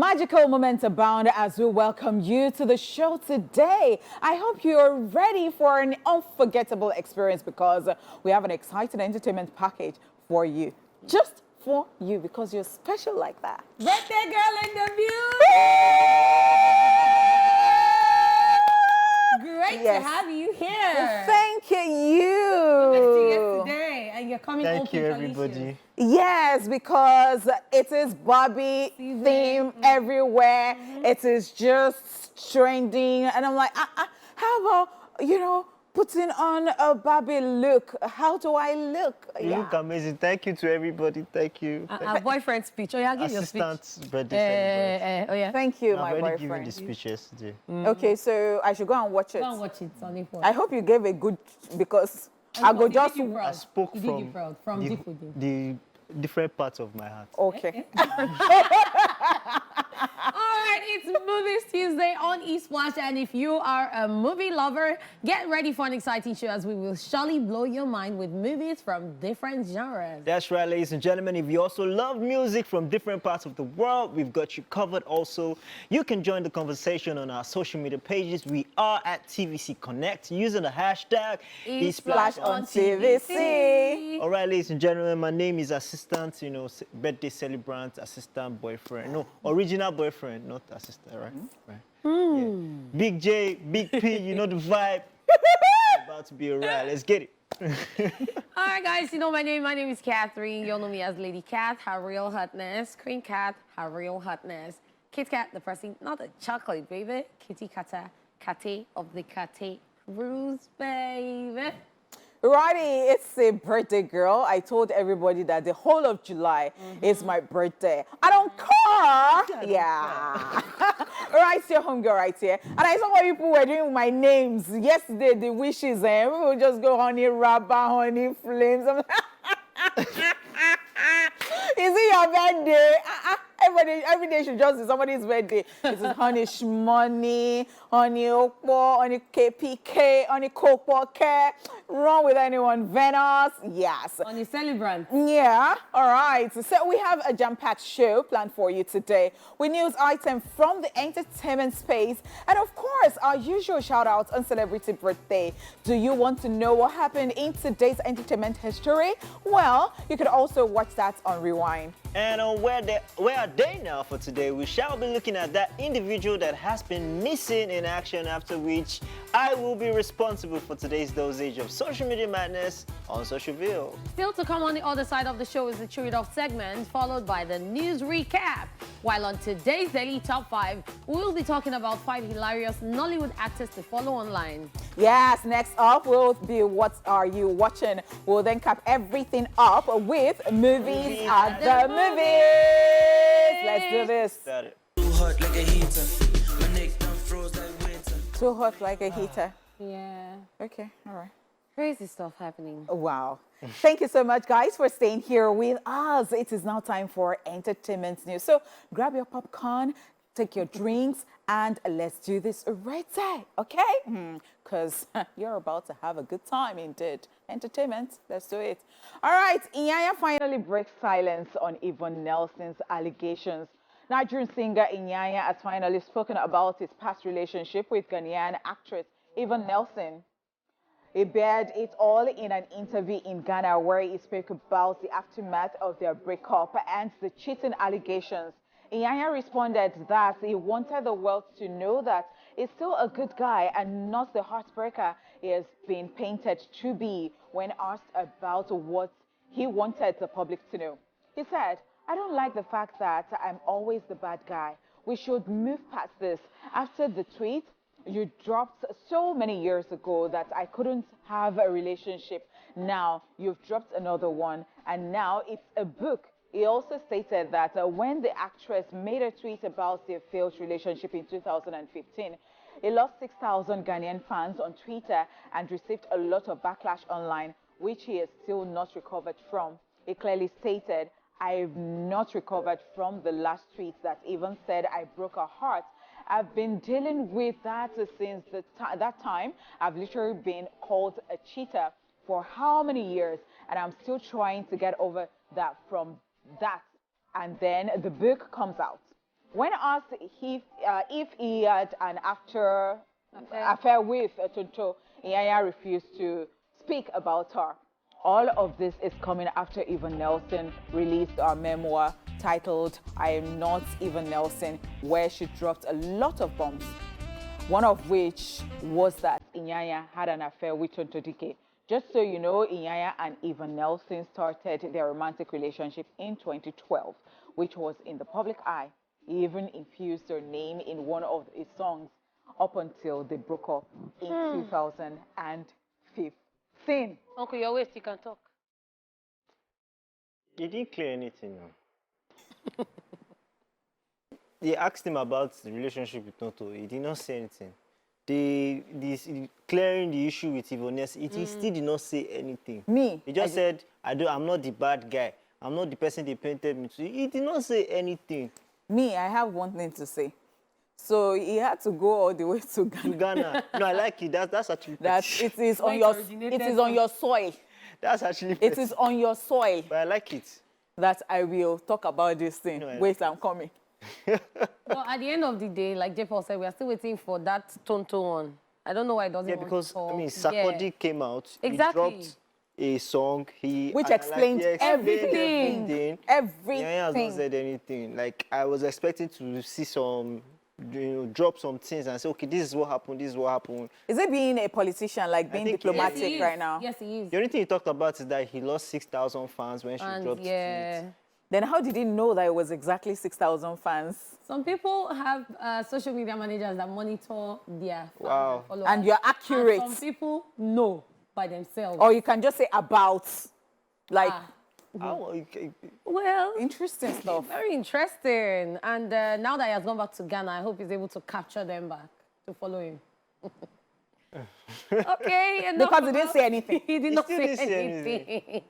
Magical moments abound as we welcome you to the show today. I hope you're ready for an unforgettable experience because we have an exciting entertainment package for you. Just for you because you're special like that. Birthday girl in the view! Great to have you here. Well, thank you. Yesterday, and you're coming Thank you, everybody. Yes, because it is Barbie theme everywhere. It is just trending. And I'm like, how about, putting on a Barbie look? How do I look? You look amazing. Thank you to everybody. Thank you. Our boyfriend speech. Oh, yeah, give your speech. Assistant's birthday Oh, yeah. Thank you, my I've already boyfriend. given the speech yesterday. Okay, so I should go and watch it. Go and watch it on Honeypot. I hope you gave a good, because I go just... I spoke you did you proud. From deep within. the different parts of my heart. Okay. All right, it's Movies Tuesday on ESplash, and if you are a movie lover, get ready for an exciting show as we will surely blow your mind with movies from different genres. That's right, ladies and gentlemen. If you also love music from different parts of the world, we've got you covered also. You can join the conversation on our social media pages. We are at TVC Connect using the hashtag ESplash on TVC. All right, ladies and gentlemen, my name is Assistant, birthday celebrant, assistant boyfriend. No, original boyfriend, not assistant, right? Right. Yeah. Big J, Big P, you know the vibe. About to be alright. Let's get it. All right, guys, my name. My name is Catherine. You'll know me as Lady Cath, her real hotness. Queen Cath, her real hotness. Kit Kat, the person, not a chocolate, baby. Kitty Kata, Kate of the Kate Rules, baby. Righty, it's a birthday girl. I told everybody that the whole of July is my birthday. I don't care. Yeah. Right here, homegirl, right here. And I saw what people were doing with my names. Yesterday, the wishes, and we would just go honey rubber, honey flames. Is it your birthday? Every day should just be somebody's birthday. This is honey shmoney, honey okpo, honey KPK, honey kokpoke. Wrong with anyone? Venus? Yes. On your celebrant. Yeah. All right. So we have a jam-packed show planned for you today with news items from the entertainment space and, of course, our usual shout-outs on celebrity birthday. Do you want to know what happened in today's entertainment history? Well, you could also watch that on Rewind. And on where are they now for today, we shall be looking at that individual that has been missing in action, after which I will be responsible for today's dosage of social media madness on Socialville. Still to come on the other side of the show is the Chew It Off segment, followed by the news recap. While on today's Daily Top 5, we'll be talking about 5 hilarious Nollywood actors to follow online. Yes, next up will be What Are You Watching? We'll then cap everything up with Movies at the Movies. Let's do this. Got it. Too hot like a heater. My neck done froze like winter. Too hot like a heater. Yeah. Okay, all right. Crazy stuff happening. Wow. Thank you so much, guys, for staying here with us. It is now time for entertainment news. So grab your popcorn, take your drinks, and let's do this right there, okay? Because you're about to have a good time indeed. Entertainment, let's do it. All right, Inyanya finally breaks silence on Yvonne Nelson's allegations. Nigerian singer Inyanya has finally spoken about his past relationship with Ghanaian actress Yvonne Nelson. He bared it all in an interview in Ghana where he spoke about the aftermath of their breakup and the cheating allegations. Inyanya responded that he wanted the world to know that he's still a good guy and not the heartbreaker he has been painted to be when asked about what he wanted the public to know. He said, "I don't like the fact that I'm always the bad guy. We should move past this. After the tweet you dropped so many years ago that I couldn't have a relationship. Now you've dropped another one, and now it's a book." He also stated that when the actress made a tweet about their failed relationship in 2015, he lost 6,000 Ghanaian fans on Twitter and received a lot of backlash online, which he has still not recovered from. He clearly stated, "I've not recovered from the last tweet that even said I broke her heart. I've been dealing with that since that time. I've literally been called a cheater for how many years, and I'm still trying to get over that from that." And then the book comes out. When asked if he had an affair with Tonto, Iyanya refused to speak about her. All of this is coming after Evan Nelson released a memoir titled I Am Not Evan Nelson, where she dropped a lot of bombs. One of which was that Iyanya had an affair with Tonto Dike. Just so you know, Iyanya and Evan Nelson started their romantic relationship in 2012, which was in the public eye. He even infused her name in one of his songs up until they broke up in 2015. Uncle, your waist, you can talk. He didn't clear anything. No. They asked him about the relationship with Tonto. He did not say anything. Clearing the issue with Yvonne, he still did not say anything. Me? He just said, I'm not the bad guy. I'm not the person they painted me to. He did not say anything. Me, I have one thing to say. So he had to go all the way to Ghana. To Ghana. No, I like it. That's actually That it is on your soil. That's actually It is on your soil But I like it. that I will talk about this thing. No, Wait, I'm coming. Well, at the end of the day, like Jaypaul said, we are still waiting for that Tonto one. I don't know why it doesn't want Because to talk. Sarkodie came out. Exactly. He dropped a song. Which explained everything. Yaya has not said anything. Like I was expecting to see some, drop some things and say, okay, this is what happened. This is what happened. Is it being a politician, like being think diplomatic Yes, he is. right now? Yes, he is. The only thing he talked about is that he lost 6,000 fans when she dropped Yeah. tweets. Then how did he know that it was exactly 6,000 fans? Some people have social media managers that monitor their fans Wow. and followers. And you're accurate. And some people know by themselves. Or you can just say about, like, Well, interesting stuff. very interesting. And now that he has gone back to Ghana, I hope he's able to capture them back to follow him. Okay. Because he didn't say anything. He did not still say didn't say anything.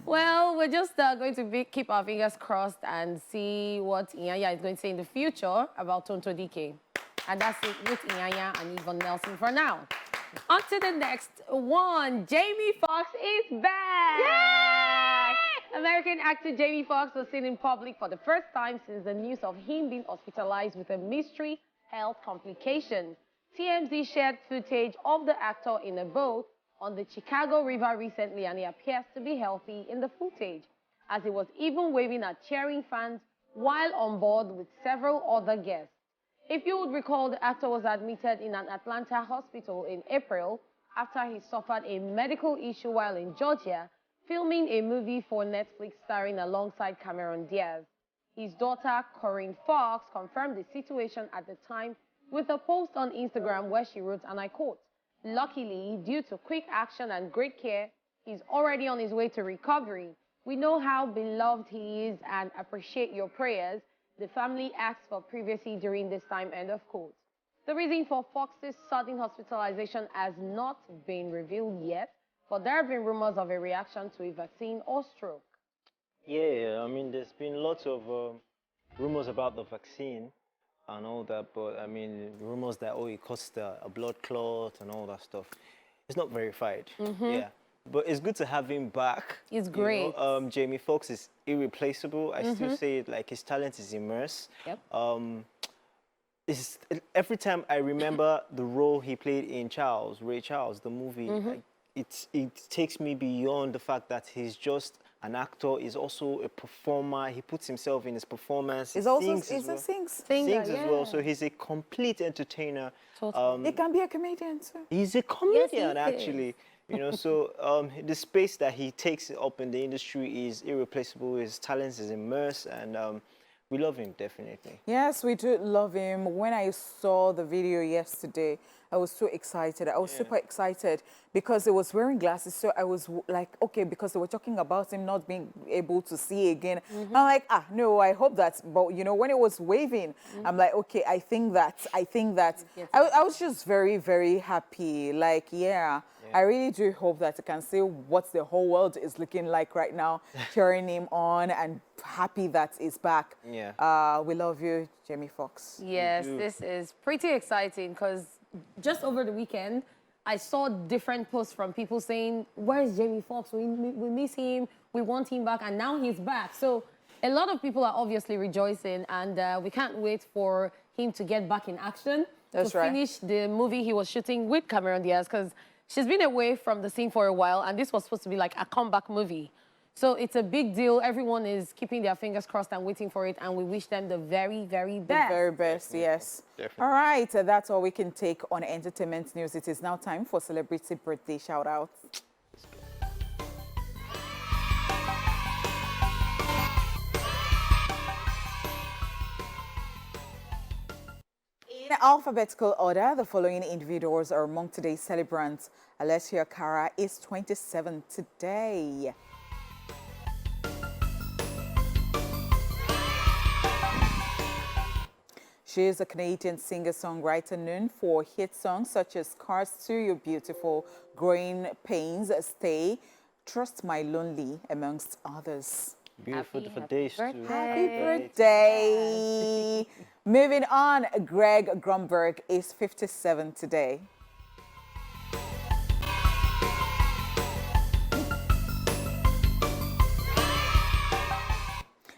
Well, we're just going to keep our fingers crossed and see what Iyanya is going to say in the future about Tonto Dike. And that's it with Iyanya and Yvonne Nelson for now. On to the next one. Jamie Foxx is back! Yay! American actor Jamie Foxx was seen in public for the first time since the news of him being hospitalized with a mystery health complication. TMZ shared footage of the actor in a boat on the Chicago River recently, and he appears to be healthy in the footage, as he was even waving at cheering fans while on board with several other guests. If you would recall, the actor was admitted in an Atlanta hospital in April after he suffered a medical issue while in Georgia, filming a movie for Netflix starring alongside Cameron Diaz. His daughter, Corinne Foxx, confirmed the situation at the time with a post on Instagram where she wrote, and I quote, "Luckily, due to quick action and great care, he's already on his way to recovery. We know how beloved he is and appreciate your prayers. The family asked for privacy during this time," end of quote. The reason for Fox's sudden hospitalization has not been revealed yet, but there have been rumors of a reaction to a vaccine or stroke. Yeah, I mean, there's been lots of rumors about the vaccine and all that, but I mean, rumors that, it caused a blood clot and all that stuff. It's not verified. Yeah. But it's good to have him back. It's great. Jamie Foxx is irreplaceable. I still say it, like his talent is immense. Yep. Every time I remember the role he played in Ray Charles, the movie, like, it takes me beyond the fact that he's just an actor. He's also a performer. He puts himself in his performance. He's Sings Singer, as well. So he's a complete entertainer. Totally. He can be a comedian too. He's a comedian, he actually. So the space that he takes up in the industry is irreplaceable. His talent is immense, and we love him, definitely. Yes, we do love him. When I saw the video yesterday, I was so excited. I was super excited because he was wearing glasses. So I was like, okay, because they were talking about him not being able to see again. I'm like, no, I hope that. But, when it was waving, I'm like, okay, I think that. I was just very, very happy. Like, I really do hope that I can see what the whole world is looking like right now, cheering him on and happy that he's back. Yeah. We love you, Jamie Foxx. Yes, this is pretty exciting because just over the weekend, I saw different posts from people saying, "Where is Jamie Foxx? We miss him. We want him back." And now he's back. So a lot of people are obviously rejoicing, and we can't wait for him to get back in action. That's to right. finish the movie he was shooting with Cameron Diaz, because she's been away from the scene for a while, and this was supposed to be like a comeback movie. So it's a big deal. Everyone is keeping their fingers crossed and waiting for it, and we wish them the very, very best. The very best, yes. Definitely. All right, that's all we can take on entertainment news. It is now time for celebrity birthday shout-outs. In alphabetical order, the following individuals are among today's celebrants. Alessia Cara is 27 today. She is a Canadian singer-songwriter known for hit songs such as Cars 2, You're Beautiful, Growing Pains, Stay, Trust My Lonely, amongst others. Beautiful Happy for days too. birthday. Happy birthday! Moving on, Greg Grumberg is 57 today.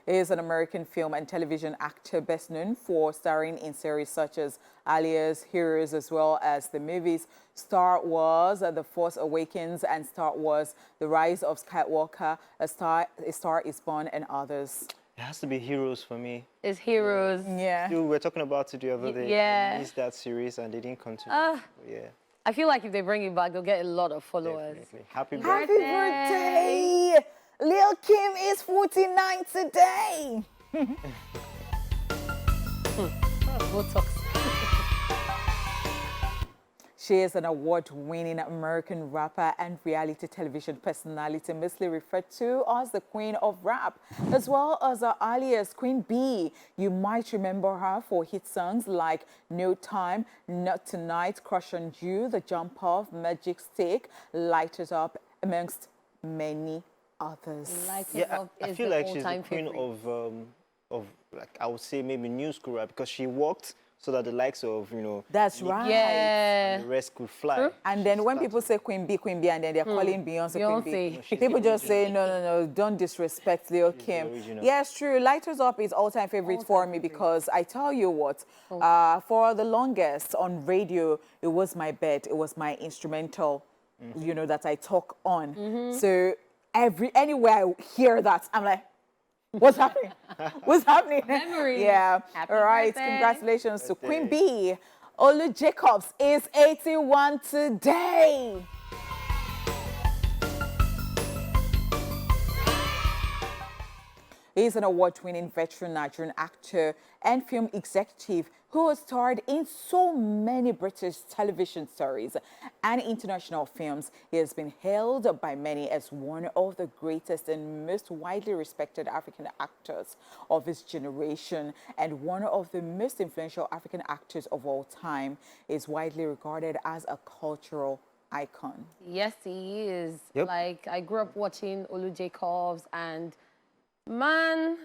He is an American film and television actor best known for starring in series such as Alias, Heroes, as well as the movies Star Wars, The Force Awakens, and Star Wars, The Rise of Skywalker, A Star Is Born, and others. It has to be Heroes for me. It's Heroes. Yeah. We were talking about it the other day. yeah. I missed that series and they didn't continue. Yeah, I feel like if they bring it back, they'll get a lot of followers. definitely. Happy Happy birthday. birthday! Lil Kim is 49 today. Botox. She is an award-winning American rapper and reality television personality, mostly referred to as the Queen of Rap, as well as her alias Queen B. You might remember her for hit songs like No Time, Not Tonight, Crush on You, The Jump Off, Magic Stick, Light It Up, amongst many others. Like it Yeah, up I is feel the like she's the all-time queen favorite. of like I would say maybe new school rap because she walked so that the likes of That's Nicki right. Yeah. and the rest could fly. True. And then when people say Queen B, and then they're calling Beyonce Queen Beyonce. B, people just say, no, don't disrespect Lil the Kim. original. Yes, true. Lighters Up is all-time favorite for me because I tell you what, for the longest on radio, it was my bed. It was my instrumental, that I talk on. So anywhere I hear that, I'm like, what's happening? What's happening? Memories. Yeah. Happy All right. birthday. Congratulations to Queen B. Olu Jacobs is 81 today. He is an award-winning veteran Nigerian actor and film executive who has starred in so many British television series and international films. He has been hailed by many as one of the greatest and most widely respected African actors of his generation and one of the most influential African actors of all time. He is widely regarded as a cultural icon. Yes, he is. Yep. Like, I grew up watching Olu Jacobs, and man,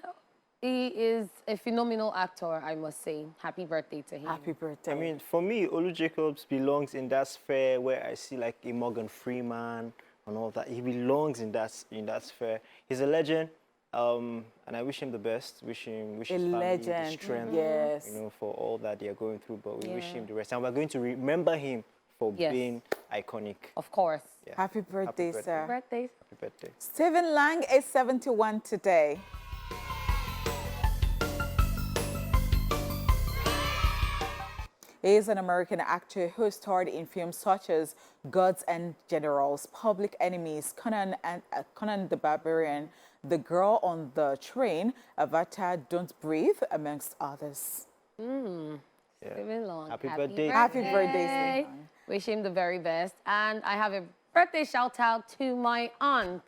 he is a phenomenal actor, I must say. Happy birthday to him. Happy birthday. I mean, for me, Olu Jacobs belongs in that sphere where I see like a Morgan Freeman and all that. He belongs in that sphere. He's a legend, and I wish him the best. Wish his family the legend, strength, yes. for all that they are going through. But we wish Yeah. him the rest, and we're going to remember him for Yes. being iconic. Of course. Yeah. Happy birthday, birthday. sir. Birthdays. Happy birthday. Stephen Lang is 71 today. He is an American actor who starred in films such as Gods and Generals, Public Enemies, Conan the Barbarian, The Girl on the Train, Avatar, Don't Breathe, amongst others. Living long. Happy birthday. Happy birthday, Stephen. Wish him the very best. And I have a birthday shout out to my aunt,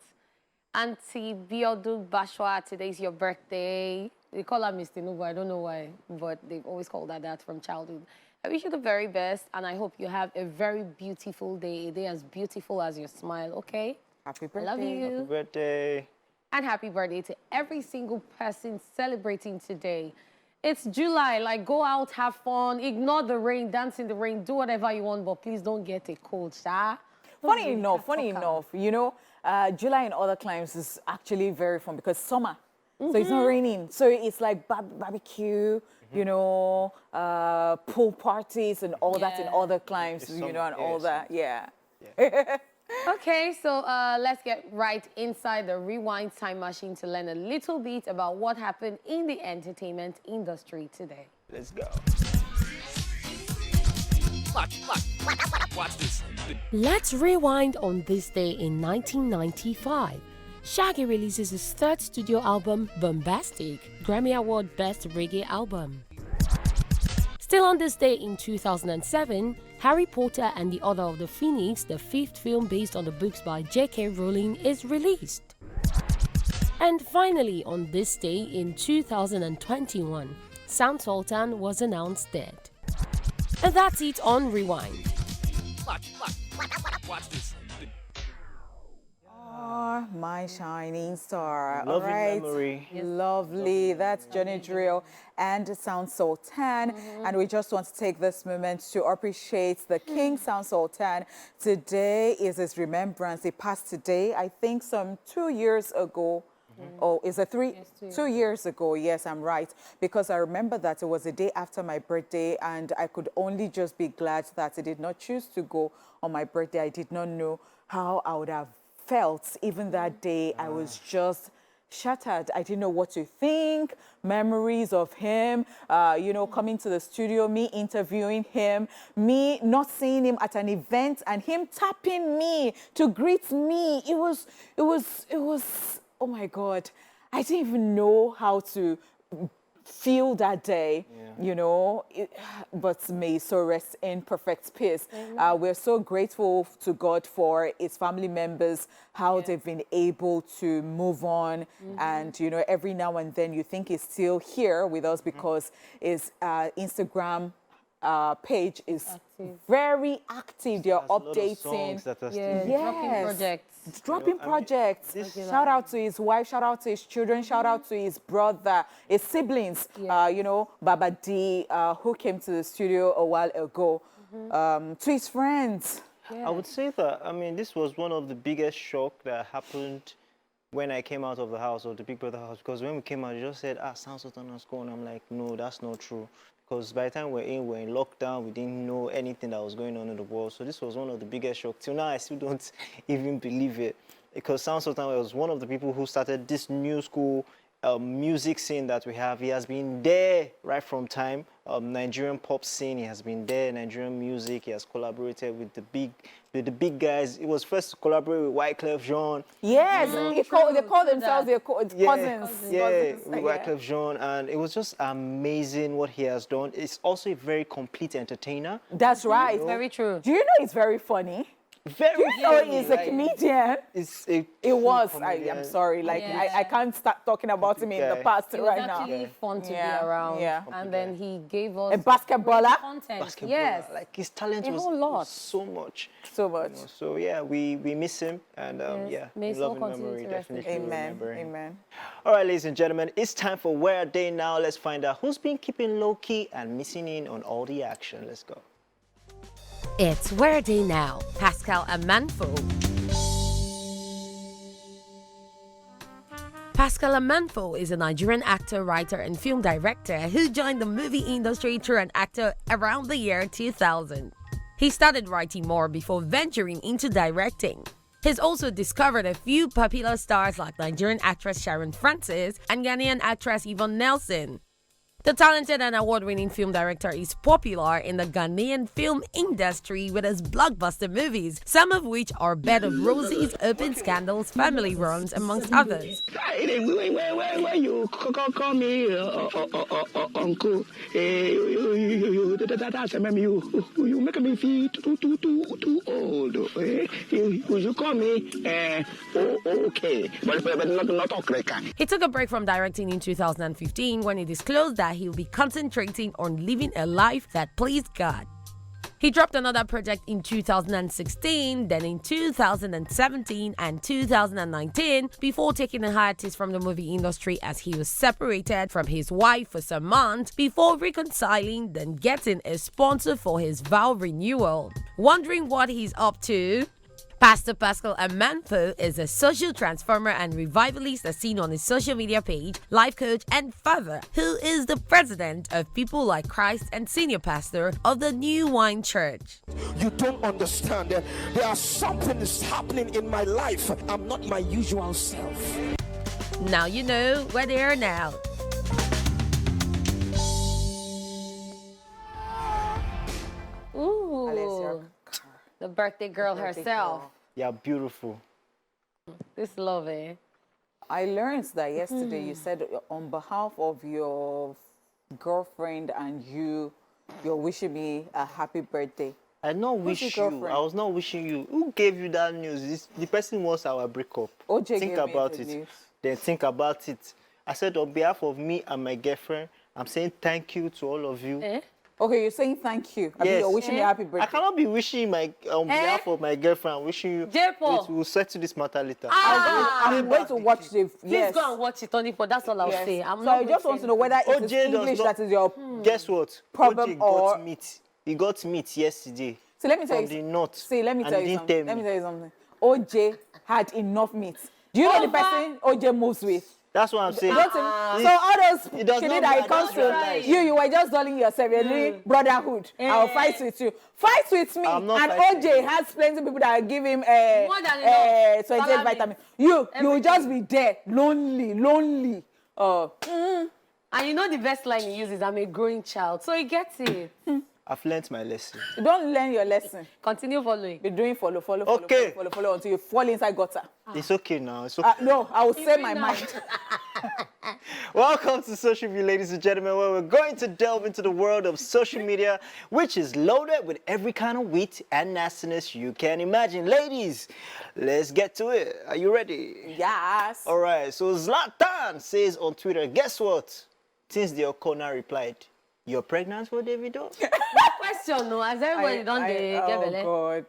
Auntie Biodu Bashwa. Today's your birthday. They call her Miss Tinubu. I don't know why, but they've always called her that from childhood. I wish you the very best, and I hope you have a very beautiful day, a day as beautiful as your smile, okay? Happy I birthday. love you. Happy birthday. And happy birthday to every single person celebrating today. It's July, like go out, have fun, ignore the rain, dance in the rain, do whatever you want, but please don't get a cold, sha. Funny enough, July in other climes is actually very fun because summer So it's not raining. So it's like barbecue, you know, pool parties and all that in other climes, you know, and all that. Yeah. Okay, so let's get right inside the Rewind time machine to learn a little bit about what happened in the entertainment industry today. Let's go. Watch this. Let's rewind on this day in 1995. Shaggy releases his third studio album, Bombastic, Grammy Award Best Reggae Album. Still on this day in 2007, Harry Potter and the Order of the Phoenix, the fifth film based on the books by J.K. Rowling, is released. And finally, on this day in 2021, Sound Sultan was announced dead. And that's it on Rewind. Watch this. Oh, my shining star. Lovely all right. memory. Lovely. That's Johnny Drill and Sound Sultan. And we just want to take this moment to appreciate the King Sound Sultan. Today is his remembrance. He passed today, I think, some 2 years ago. Oh, is it 3? Yes, 2 years ago. Yes, I'm right. Because I remember that it was the day after my birthday, and I could only just be glad that I did not choose to go on my birthday. I did not know how I would have felt even that day. I was just shattered. I didn't know what to think. Memories of him, you know, coming to the studio, me interviewing him, me not seeing him at an event, and him tapping me to greet me. It was, oh my God. I didn't even know how to feel that day, you know, but may so rest in perfect peace. We're so grateful to God for his family members, how they've been able to move on. And, you know, every now and then you think he's still here with us because his Instagram page is very active. They're There's a lot of updating. songs that are still Dropping projects. Dropping projects. Shout out to his wife, shout out to his children, shout out to his brother, his siblings, you know, Baba D, who came to the studio a while ago, to his friends. I would say that, I mean, this was one of the biggest shock that happened when I came out of the house, or the Big Brother house, because when we came out, you just said, Sound Sultan was gone. I'm like, no, that's not true. Because by the time we're in lockdown, we didn't know anything that was going on in the world. So this was one of the biggest shocks. Till now, I still don't even believe it. Because Sound Sultan was one of the people who started this new school music scene that we have. He has been there right from time. Nigerian pop scene, he has been there. Nigerian music, he has collaborated with the big guys. He was first to collaborate with Wyclef Jean. Yes, they call themselves their cousins. Yeah, with Wyclef Jean, and it was just amazing what he has done. It's also a very complete entertainer. That's right. Very true. Do you know he's very funny? Very Do you know funny, he's a comedian? It was. comedian. I'm sorry. Like, I can't start talking about him in the past It was right now. actually fun to be Yeah, around. yeah. And then he gave us A basketballer? content. Basketballer. Yes. Like his talent A was, whole lot. was so much. So much. You know, so yeah, we miss him, and May his love soul in continue memory, to rest in definitely peace. Amen. remember him. Amen. All right, ladies and gentlemen, it's time for Where Are They Now? Let's find out who's been keeping low key and missing in on all the action. Let's go. It's Where Are They Now? Pascal Amanfo. Pascal Amanfo is a Nigerian actor, writer, and film director who joined the movie industry through an actor around the year 2000. He started writing more before venturing into directing. He's also discovered a few popular stars like Nigerian actress Sharon Francis and Ghanaian actress Yvonne Nelson. The talented and award-winning film director is popular in the Ghanaian film industry with his blockbuster movies, some of which are Bed of Roses, Open Scandals, Family Runs, amongst others. When you call me uncle, you make me feel too old. You call me okay, but not okay. He took a break from directing in 2015 when he disclosed that he'll be concentrating on living a life that pleased God. He dropped another project in 2016, then in 2017 and 2019 before taking a hiatus from the movie industry as he was separated from his wife for some months before reconciling, then getting a sponsor for his vow renewal. Wondering what he's up to? Pastor Pascal Amanfo is a social transformer and revivalist as seen on his social media page, life coach and father, who is the president of People Like Christ and senior pastor of the New Wine Church. You don't understand. There are something is happening in my life. I'm not my usual self. Now you know where they are now. Ooh. Alessia. The birthday girl Birthday herself. girl. You're beautiful. This love, eh? I learned that yesterday. You said on behalf of your girlfriend and you're wishing me a happy birthday. I not Who's wish your you. girlfriend? I was not wishing you. Who gave you that news? The person wants our breakup. OJ Think gave me about the it. news. Then think about it. I said on behalf of me and my girlfriend, I'm saying thank you to all of you. Eh? Okay, you're saying thank you. I mean, Yes. you're wishing me a happy birthday. I cannot be wishing on behalf of my girlfriend. I'm wishing you. Jaypaul. We'll settle this matter later. I'm going to watch the. Please Yes. go and watch it, Honeypot. That's all I'll Yes. say. I'm So not I just want to know whether it is OJ does English not- that is your. Guess what? Problem OJ or- got meat. He got meat yesterday. See, let me tell from you. the north. See, let me and tell he you didn't something. tell Let me me. tell you something. OJ had enough meat. Do you know the person OJ moves with? That's what I'm saying. Don't tell me. So all those It does shit not that matter. it comes That's to right. you were just dulling yourself. You're doing brotherhood. I'll fight with you. Fight with me. I'm not And fighting OJ you. has plenty of people that give him More than enough. 28 Salami. vitamin. You will Everything. just be there, lonely. And you know the best line he uses, I'm a growing child. So he gets it. I've learnt my lesson. Don't learn your lesson. Continue following. Be doing follow Okay. until you fall inside gutter. It's okay now. It's okay. No, I will say my now. mind. Welcome to Social View, ladies and gentlemen, where we're going to delve into the world of social media, which is loaded with every kind of wit and nastiness you can imagine. Ladies, let's get to it. Are you ready? Yes. All right. So Zlatan says on Twitter, guess what? Since the O'Connor replied, you're pregnant for Davido? Question, no, as everybody don't they get Oh belly? God.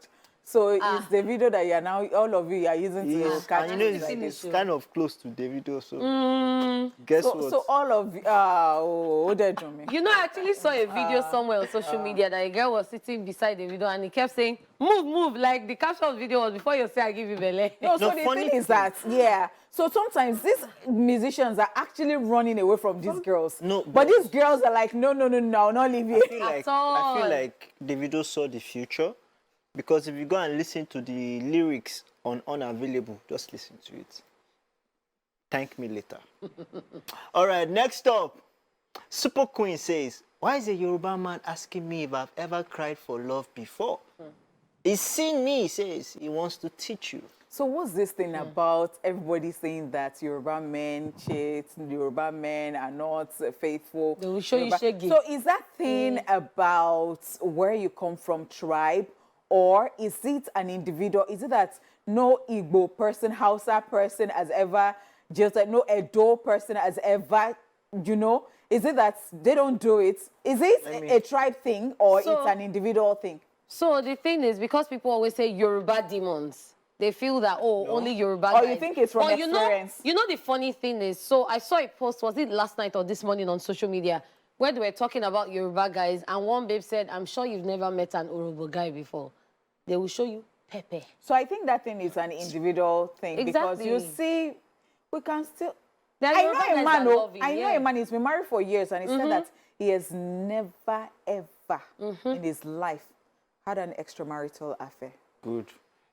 So it's the video that you are now, all of you are using to Yes. catch And you know, me like it's this. kind of close to Davido, so guess what? So all of you, me. You know, I actually saw a video somewhere on social media that a girl was sitting beside the video and he kept saying, move, like the caption of the video was before you say I give you belly. No, so No, the funny thing is that, so sometimes these musicians are actually running away from these girls. No, but but- these girls are like, no, not leave you. I feel like Davido saw the future, because if you go and listen to the lyrics on Unavailable, just listen to it. Thank me later. All right, next up, Super Queen says, why is a Yoruba man asking me if I've ever cried for love before? He's seen me, he says, he wants to teach you. So what's this thing about everybody saying that Yoruba men cheat, Yoruba men are not faithful? They will show you Yoruba- shaggy. So is that thing about where you come from, tribe, or is it an individual? Is it that no Igbo person, Hausa person has ever, just like no Edo person has ever, is it that they don't do it? Is it a tribe thing or So- it's an individual thing? So the thing is, because people always say Yoruba demons, they feel that, only Yoruba Or guys. you think it's from But experience? You know the funny thing is, so I saw a post, was it last night or this morning on social media, where they were talking about Yoruba guys, and one babe said, I'm sure you've never met an Yoruba guy before. They will show you Pepe. So I think that thing is an individual thing because you Exactly. see, we can still. There are I Yoruba know a guys man. that Oh, love you, I know yeah. a man. He's been married for years, and he said that he has never ever in his life had an extramarital affair. Good.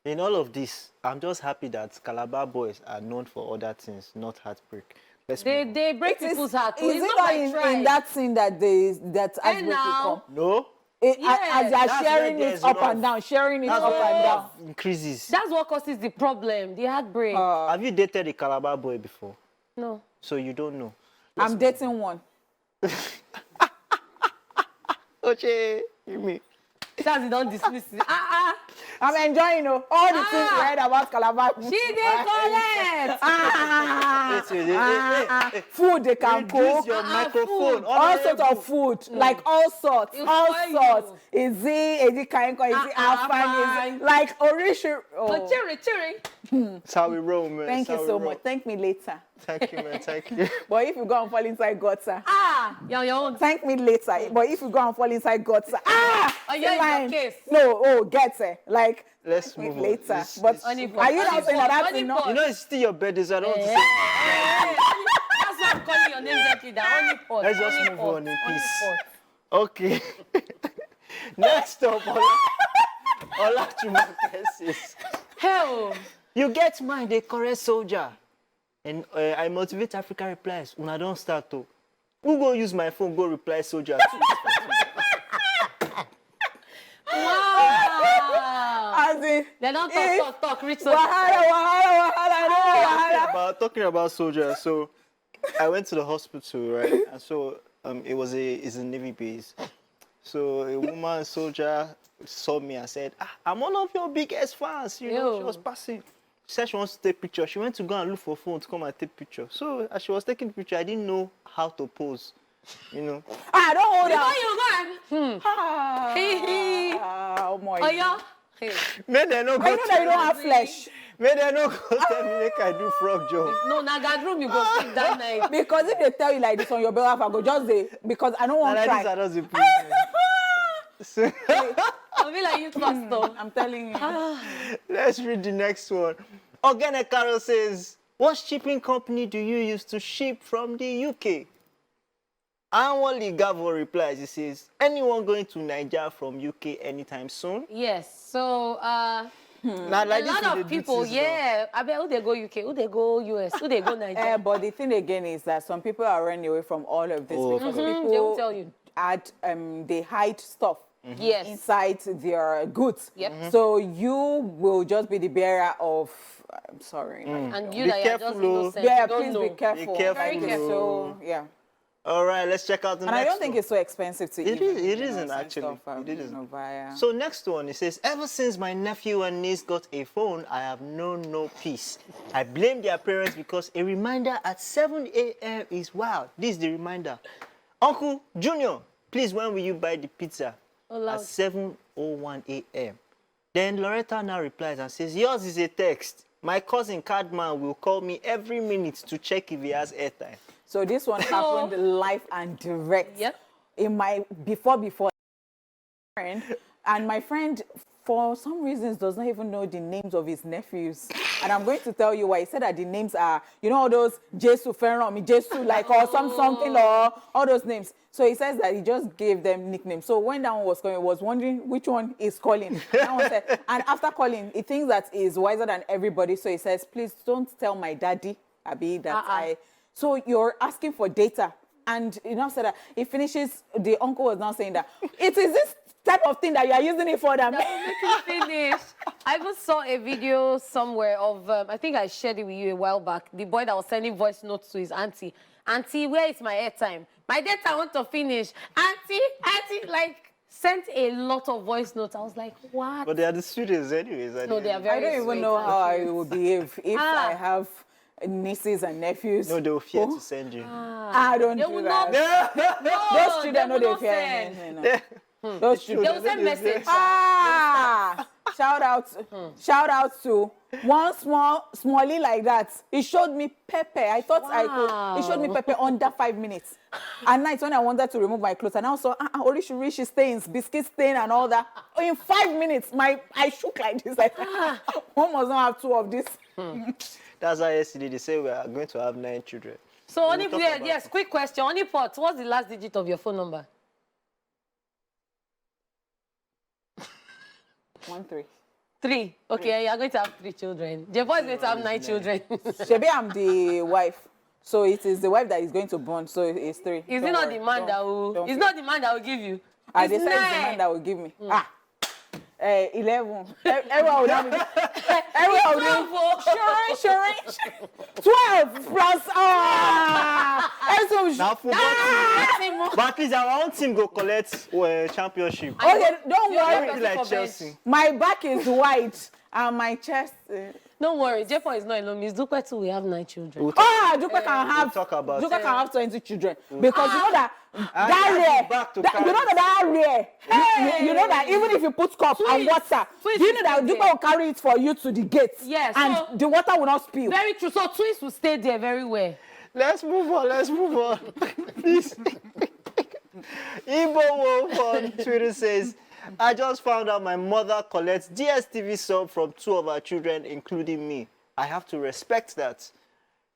In all of this, I'm just happy that Calabar boys are known for other things, not heartbreak. Let's move on. They break It is- people's heart. Is It's it not not like in tribe. that scene that that Hey, heartbreak will now. come? No? As Yes, they are that's sharing where it there's up love. and down, sharing it That's up where and down. love increases. That's what causes the problem, the heartbreak. Have you dated a Calabar boy before? No. So you don't know. I'm dating one. Okay, you mean? That's don't dismiss it. I'm enjoying all the things we heard about Calabar. She did collect. Food they can Reduce cook. your microphone. All sorts of food, like all sorts, It'll all spoil sorts. you. Is it kainko? Is it afan? Is Afan. it like orishi? Oh, cherry. That's how we roll, man. Thank That's you how so we roll. much. Thank me later. Thank you, man. Thank you. But if you go and fall inside gutter, Your own. thank me later. But if you go and fall inside gutter, Oh, yeah, mine. in your case. No, oh, get it. Like, Let's move on. later. This- But this- Honeypot. are you not saying that that's Honeypot. enough? You know, it's still your birthday, so I don't want to say. That's why I'm calling your name gently. The Honeypot. Let's just move Honeypot. on in peace. Honeypot. Okay. Next up, Ola Chumakes says, Hell. you get mine, the correct soldier. And I motivate Africa replies. Una don't start to. Who go use my phone, go reply soldier. Wow. As in, They don't talk, reach Talking about soldiers, so I went to the hospital, right? And so it's a Navy base. So a woman soldier saw me and said, I'm one of your biggest fans. You know, she was passing. She said she wants to take picture. She went to go and look for a phone to come and take picture. So as she was taking the picture, I didn't know how to pose. You know. don't hold on. Oh my. Oh, yeah. May they not go I know that you don't have flesh. May they not go tell me make I do frog job. No, na gadroom you go sleep that night. Because if they tell you like this on your behalf, I go just say, because I don't want to And like try. this, I don't see. I'll be like, you first though. I'm telling you. Let's read the next one. Organic Carol says, what shipping company do you use to ship from the UK? Anwali Gavo replies, he says, anyone going to Nigeria from UK anytime soon? Yes. So, Now, a like this lot we of dey do people, things yeah. I bet who they go UK, who they go US, who they go Nigeria. But the thing again is that some people are running away from all of this because They will people tell you. they hide stuff Yes. inside their goods. Yep. So you will just be the bearer of. I'm sorry. And you Be that you're careful, just oh. innocent. Yeah, you don't please know. be careful. careful, Very careful. So yeah. All right, let's check out the And next I don't think one. it's so expensive to It even, is- it you know, isn't send actually. stuff, It isn't. you know, via. So next one, it says, ever since my nephew and niece got a phone, I have known no peace. I blame their parents because a reminder at 7 a.m. is wild. This is the reminder. Uncle Junior, please, when will you buy the pizza? loud. At 7:01 a.m. Then Loretta now replies and says, yours is a text. My cousin Cardman will call me every minute to check if he has airtime. So this one happened live and direct. Yep. In my before friend, and my friend for some reasons does not even know the names of his nephews. And I'm going to tell you why. He said that the names are, you know, all those Jesu Ferromi, Jesu like or something or all those names. So he says that he just gave them nicknames. So when that one was coming, he was wondering which one is calling. That one said, and after calling, he thinks that he's wiser than everybody. So he says, please don't tell my daddy, Abi, that So you're asking for data. And you know, said that he finishes, the uncle was now saying that it is this type of thing that you are using it for that That will make you finish. I even saw a video somewhere of, I think I shared it with you a while back, the boy that was sending voice notes to his auntie. Auntie, where is my airtime? My data I want to finish. Auntie, like, sent a lot of voice notes. I was like, what? But they are the students anyways. No, they are very I don't even sweet. know how I will behave if I have nieces and nephews. No, they will fear to send you. I don't They do will that. not. Those children know will they not fear send. anything. No. Those They children. will send message. Shout out to one smallie like that. He showed me pepper. I thought I could. He showed me pepper under 5 minutes. At night when I wanted to remove my clothes, and I also Orishirishi stains, biscuit stain, and all that. In 5 minutes, I shook like this. Like one must not have two of this. That's why yesterday they say we are going to have 9 children. So, We'll Honeypot, talk about yes, quick question. Honeypot, what's the last digit of your phone number? 13. 3. Okay, you're going to have 3 children. Jaypaul is going to have 9 children. Shebi, I'm the wife. So it is the wife that is going to born. So it's 3. Is Don't it not worry. the man that Don't will? It's fear. not the man that will give you. I It's decided it's the 9. man that will give me. 11. Everyone will have it. Everyone will have Sure. 12 plus. Now football but at least our own team go collect championship. Okay, don't You're worry. not Like for bench. Chelsea. My back is white and my chest. Don't worry, Jaypaul is not alone. Miss Dupe too, we have 9 children. Dupe can have. talk about Dupe can have 20 children because you know that rare. back to You know that rare. You know that even if you put cup and water, Twins do you know that is Dupe okay. will carry it for you to the gate? Yes, And so- the water will not spill. Very true. So twins will stay there very well. Let's move on. Please. Igbo Wolf on Twitter says, I just found out my mother collects DSTV sub from 2 of her children, including me. I have to respect that.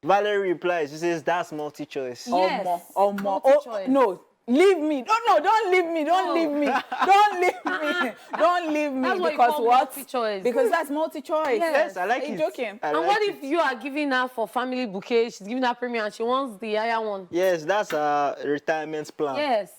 Valerie replies, she says, that's multi-choice. Yes. Oh, Multi-choice. no. Leave me. No, don't leave me. Don't leave me. Don't leave me. Don't leave me. That's what you because call what? multi-choice. Because that's multi-choice. Yes, I like Are you it. joking? I And like what it. if you are giving her for family bouquet, she's giving her premium and she wants the higher one? Yes, that's a retirement plan. Yes.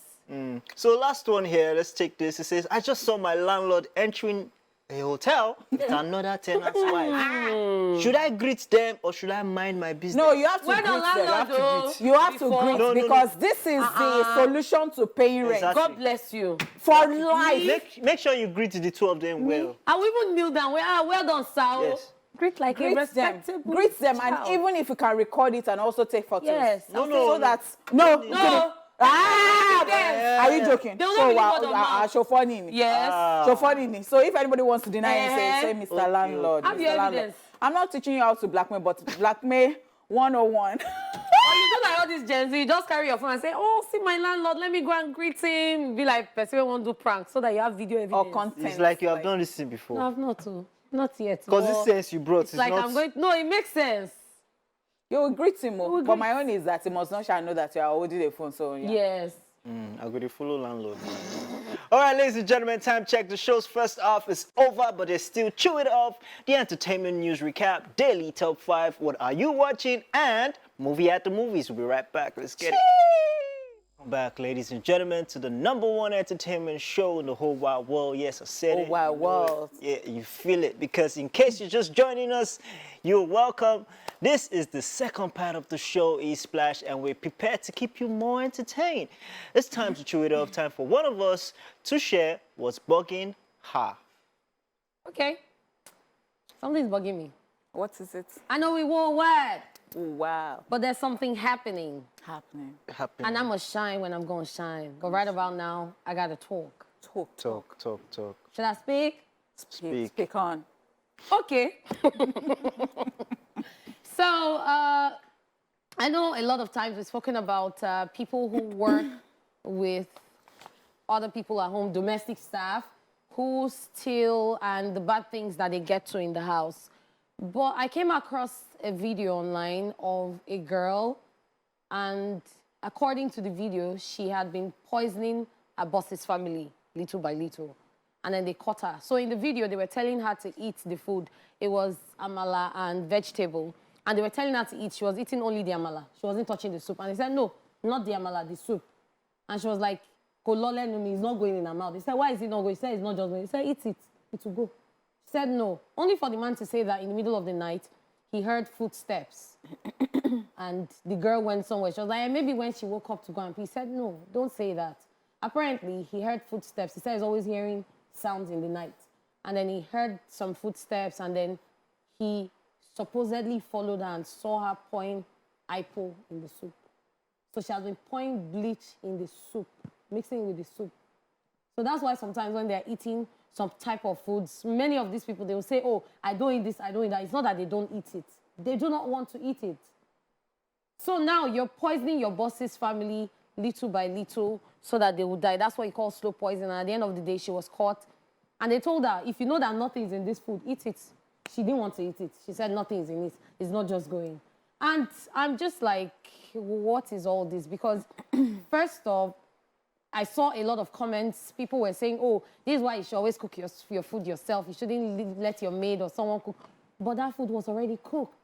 So last one here, let's take this. It says, I just saw my landlord entering a hotel with another tenant's wife. Should I greet them or should I mind my business? No, you have to When greet the them. landlord though, You have to before- greet No, no, because this is the solution to paying rent. Exactly. God bless you. For life. Make sure you greet the 2 of them well. I will even kneel down. Well done, sir. Yes. Greet like a Greet them. respectable Greet them. And child. even if you can record it and also take photos. Yes. No, So that's... No. No. Ah! Are you joking? They'll So, not believe word of mouth. Shofonini. Yes. Shofonini. So if anybody wants to deny it, say Mr. Okay. Landlord. Have Mr. your Landlord. evidence. I'm not teaching you how to blackmail, but blackmail 101. Or you do like all this Gen Z, you just carry your phone and say, oh, see my landlord, let me go and greet him. Be like, person won't do prank so that you have video evidence. Or content. It's like you have done this thing before. No, I've not too. Not yet. Because but this sense you brought is like not... I'm going. No, it makes sense. You will greet him, will but greet- my own is that he must not shall know that you are holding the phone. So yeah. Yes. I'm going to follow landlord. All right, ladies and gentlemen, time check. The show's first half is over, but there's still Chew It Off, the entertainment news recap, daily top 5, what are you watching, and movie at the movies. We'll be right back. Let's get it. Welcome back, ladies and gentlemen, to the #1 entertainment show in the whole wide world. Yes, I said it. Whole wide You know world. it. Yeah, you feel it. Because in case you're just joining us, you're welcome. This is the second part of the show, ESplash, and we're prepared to keep you more entertained. It's time to chew it off. Time for one of us to share what's bugging her. Okay. Something's bugging me. What is it? I know we won't word, Oh, wow. but there's something happening. Happening. And I'm going to shine when I'm going to shine. But right about now, I got to talk. Talk. Talk. Should I speak? Speak. Speak on. Okay. So, I know a lot of times we've spoken about people who work with other people at home, domestic staff, who steal and the bad things that they get to in the house. But I came across a video online of a girl, and according to the video, she had been poisoning her boss's family little by little. And then they caught her. So in the video, they were telling her to eat the food. It was amala and vegetable. And they were telling her to eat. She was eating only the amala. She wasn't touching the soup. And they said, no, not the amala, the soup. And she was like, Kolole Numi is not going in her mouth. They said, why is it not going? She said, it's not just going. He said, eat it. It will go. She said, no. Only for the man to say that in the middle of the night, he heard footsteps. And the girl went somewhere. She was like, maybe when she woke up to go and pee. He said, no, don't say that. Apparently, he heard footsteps. He said he's always hearing sounds in the night. And then he heard some footsteps, and then he supposedly followed her and saw her pouring Ipo in the soup. So she has been pouring bleach in the soup, mixing it with the soup. So that's why sometimes when they're eating some type of foods, many of these people, they will say, oh, I don't eat this, I don't eat that. It's not that they don't eat it. They do not want to eat it. So now you're poisoning your boss's family little by little so that they will die. That's what you call slow poison. And at the end of the day, she was caught. And they told her, if you know that nothing is in this food, eat it. She didn't want to eat it. She said nothing is in it. It's not just going. And I'm just like, what is all this? Because first off, I saw a lot of comments. People were saying, oh, this is why you should always cook your food yourself. You shouldn't let your maid or someone cook. But that food was already cooked.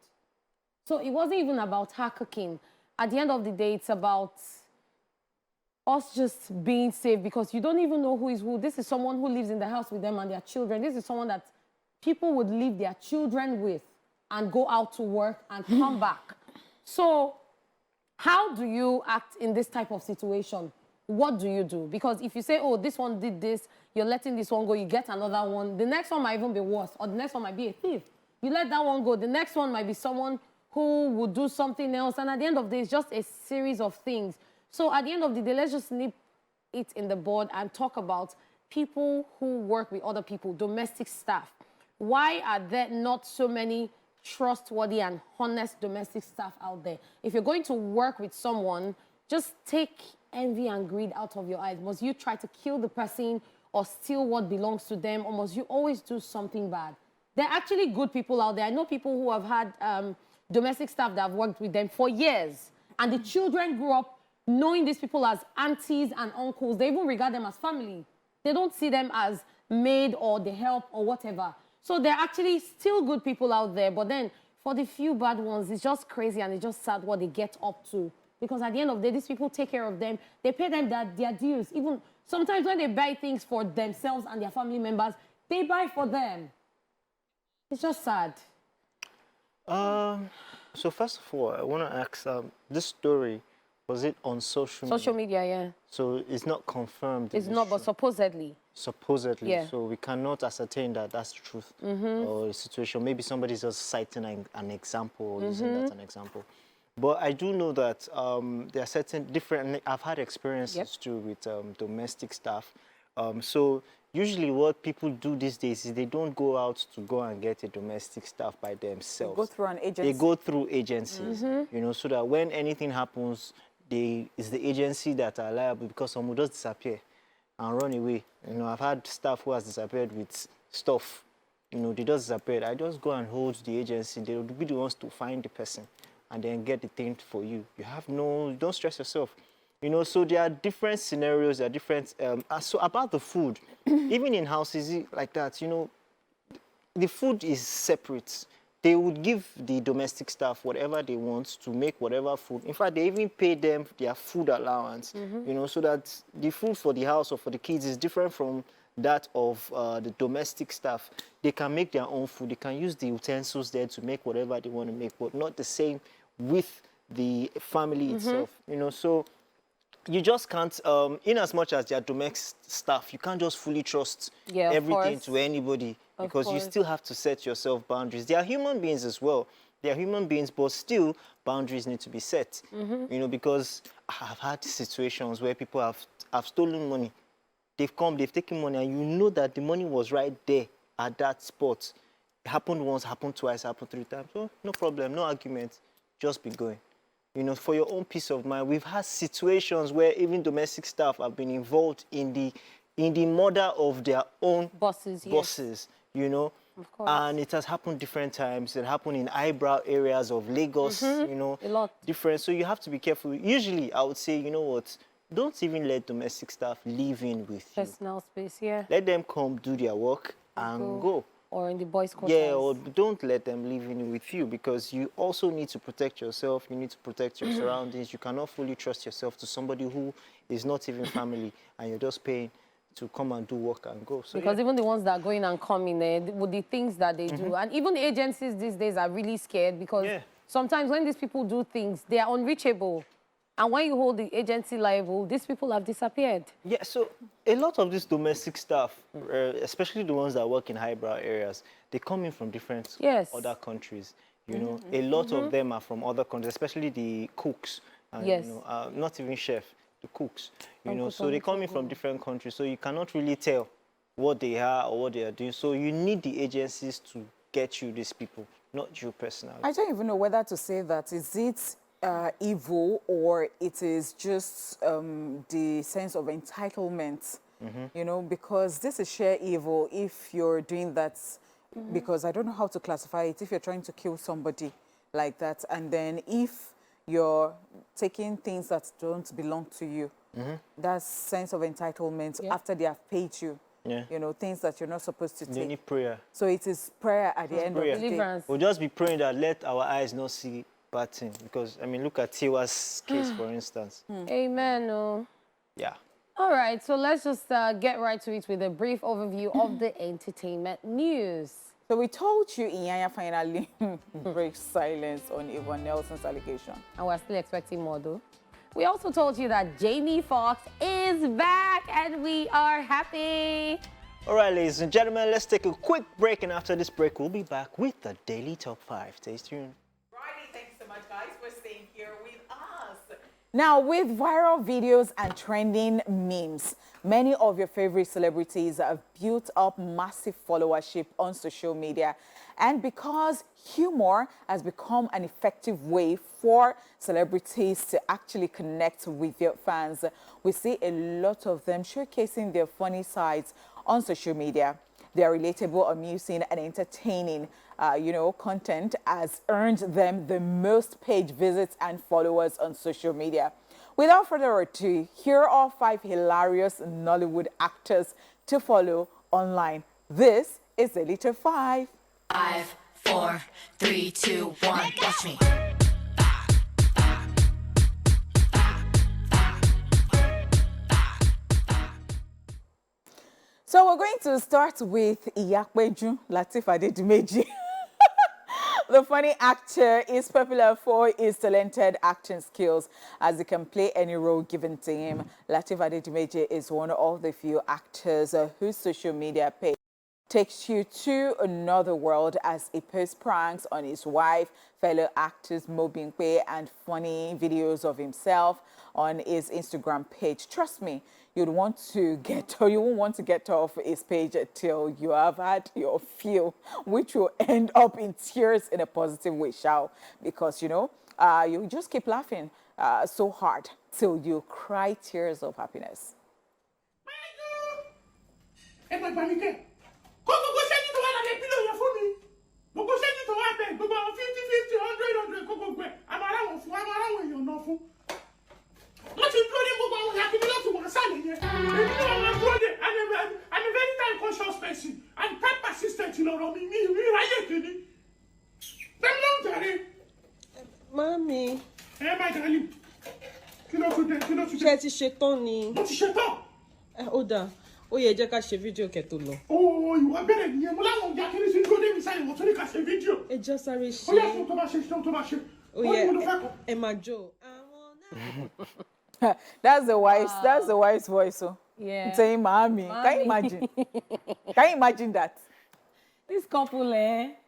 So it wasn't even about her cooking. At the end of the day, it's about us just being safe, because you don't even know who is who. This is someone who lives in the house with them and their children. This is someone that people would leave their children with and go out to work and come back. So how do you act in this type of situation? What do you do? Because if you say, oh, this one did this, you're letting this one go, you get another one, the next one might even be worse, or the next one might be a thief. You let that one go, the next one might be someone who would do something else, and at the end of the day, it's just a series of things. So at the end of the day, let's just nip it in the bud and talk about people who work with other people, domestic staff. Why are there not so many trustworthy and honest domestic staff out there? If you're going to work with someone, just take envy and greed out of your eyes. Must you try to kill the person or steal what belongs to them, almost you always do something bad. There are actually good people out there. I know people who have had domestic staff that have worked with them for years, and the children grew up knowing these people as aunties and uncles. They even regard them as family. They don't see them as maid or the help or whatever. So there are actually still good people out there, but then for the few bad ones, it's just crazy and it's just sad what they get up to. Because at the end of the day, these people take care of them. They pay them their dues. Even sometimes when they buy things for themselves and their family members, they buy for them. It's just sad. So first of all, I want to ask, this story, was it on social media? Social media, yeah. So it's not confirmed. It's not, but supposedly. Supposedly. Yeah. So we cannot ascertain that that's the truth or a situation. Maybe somebody's just citing an example or using that as an example. But I do know that there are certain different, I've had experiences too with domestic staff. So usually what people do these days is they don't go out to go and get a domestic staff by themselves. They go through an agency. They go through agencies, you know, so that when anything happens, it's the agency that are liable, because some will just disappear and run away. You know, I've had staff who has disappeared with stuff. You know, they just disappeared. I just go and hold the agency. They will be the ones to find the person and then get the thing for you. Don't stress yourself. You know, so there are different scenarios, there are different, so about the food, even in houses like that, you know, the food is separate. They would give the domestic staff whatever they want to make whatever food. In fact, they even pay them their food allowance, you know, so that the food for the house or for the kids is different from that of the domestic staff. They can make their own food. They can use the utensils there to make whatever they want to make, but not the same with the family itself, you know. So you just can't, in as much as they are domestic staff, you can't just fully trust everything to anybody, because you still have to set yourself boundaries. They are human beings as well. They are human beings, but still boundaries need to be set. You know, because I've had situations where people have stolen money. They've come, they've taken money, and you know that the money was right there at that spot. It happened once, happened twice, happened 3 times. Oh, no problem, no argument. Just be going. You know, for your own peace of mind. We've had situations where even domestic staff have been involved in the murder of their own bosses, you know. Of course. And it has happened different times. It happened in eyebrow areas of Lagos, you know. A lot. Different. So you have to be careful. Usually, I would say, you know what, don't even let domestic staff live in with you. Personal space, yeah. Let them come do their work and go. Or in the boys' quarters. Yeah, or don't let them live in with you, because you also need to protect yourself. You need to protect your surroundings. You cannot fully trust yourself to somebody who is not even family, and you're just paying to come and do work and go. So, because even the ones that are going and coming with the things that they do, and even agencies these days are really scared, because sometimes when these people do things, they are unreachable. And when you hold the agency liable, these people have disappeared. Yeah, so a lot of these domestic staff, especially the ones that work in highbrow areas, they come in from different other countries. You know, a lot of them are from other countries, especially the cooks. And, you know, not even chef, the cooks. You know, so they come in from different countries, so you cannot really tell what they are or what they are doing. So you need the agencies to get you these people, not you personally. I don't even know whether to say that. Is it evil, or it is just the sense of entitlement, you know, because this is sheer evil if you're doing that, because I don't know how to classify it. If you're trying to kill somebody like that, and then if you're taking things that don't belong to you, that sense of entitlement after they have paid you, you know, things that you're not supposed to take. You need prayer. So it is prayer at the end of the day. We'll just be praying that let our eyes not see bad thing, because I mean, look at Tiwa's case, for instance. Amen. Oh. Yeah. All right, so let's just get right to it with a brief overview of the entertainment news. So we told you Inyanya finally breaks silence on Yvonne Nelson's allegation. And we're still expecting more, though. We also told you that Jamie Foxx is back, and we are happy. All right, ladies and gentlemen, let's take a quick break, and after this break, we'll be back with the Daily Top 5. Stay tuned. Thank you so much, guys, for staying here with us. Now, with viral videos and trending memes, many of your favorite celebrities have built up massive followership on social media. And because humor has become an effective way for celebrities to actually connect with their fans, we see a lot of them showcasing their funny sides on social media. Their relatable, amusing, and entertaining, content has earned them the most page visits and followers on social media. Without further ado, here are 5 hilarious Nollywood actors to follow online. This is Elite 5. 5, 4, 3, 2, 1. Watch me. So we're going to start with Iyakpeju Lateef Adedimeji. The funny actor is popular for his talented acting skills, as he can play any role given to him. Lateef Adedimeji is one of the few actors whose social media page takes you to another world, as he posts pranks on his wife, fellow actors Mo Bimpe, and funny videos of himself on his Instagram page. Trust me, you won't want to get off his page till you have had your fill, which will end up in tears in a positive way, because you just keep laughing so hard till you cry tears of happiness. I'm a very time conscious person and time persistent, Mami. My darling. Ṣé ti ṣetán ni? Mo ti ṣetán. Ó dáa. Ó yẹ jẹ́ ká ṣe fídíò kẹ́ tó lọ. Oh, ìwọ bẹ̀rẹ̀ nìyẹn. Mo láwọn ìyá kiri sí dúró débi sáyẹn wọ́n tún ní ká ṣe fídíò. Ẹ jẹ́ sáré ṣe. Ó yẹ fún tó bá ṣe tó bá ṣe. Ó yẹ ẹ máa jó. That's the wife's voice. So. Yeah. Saying, Mommy. Can you imagine? Can you imagine that? This couple,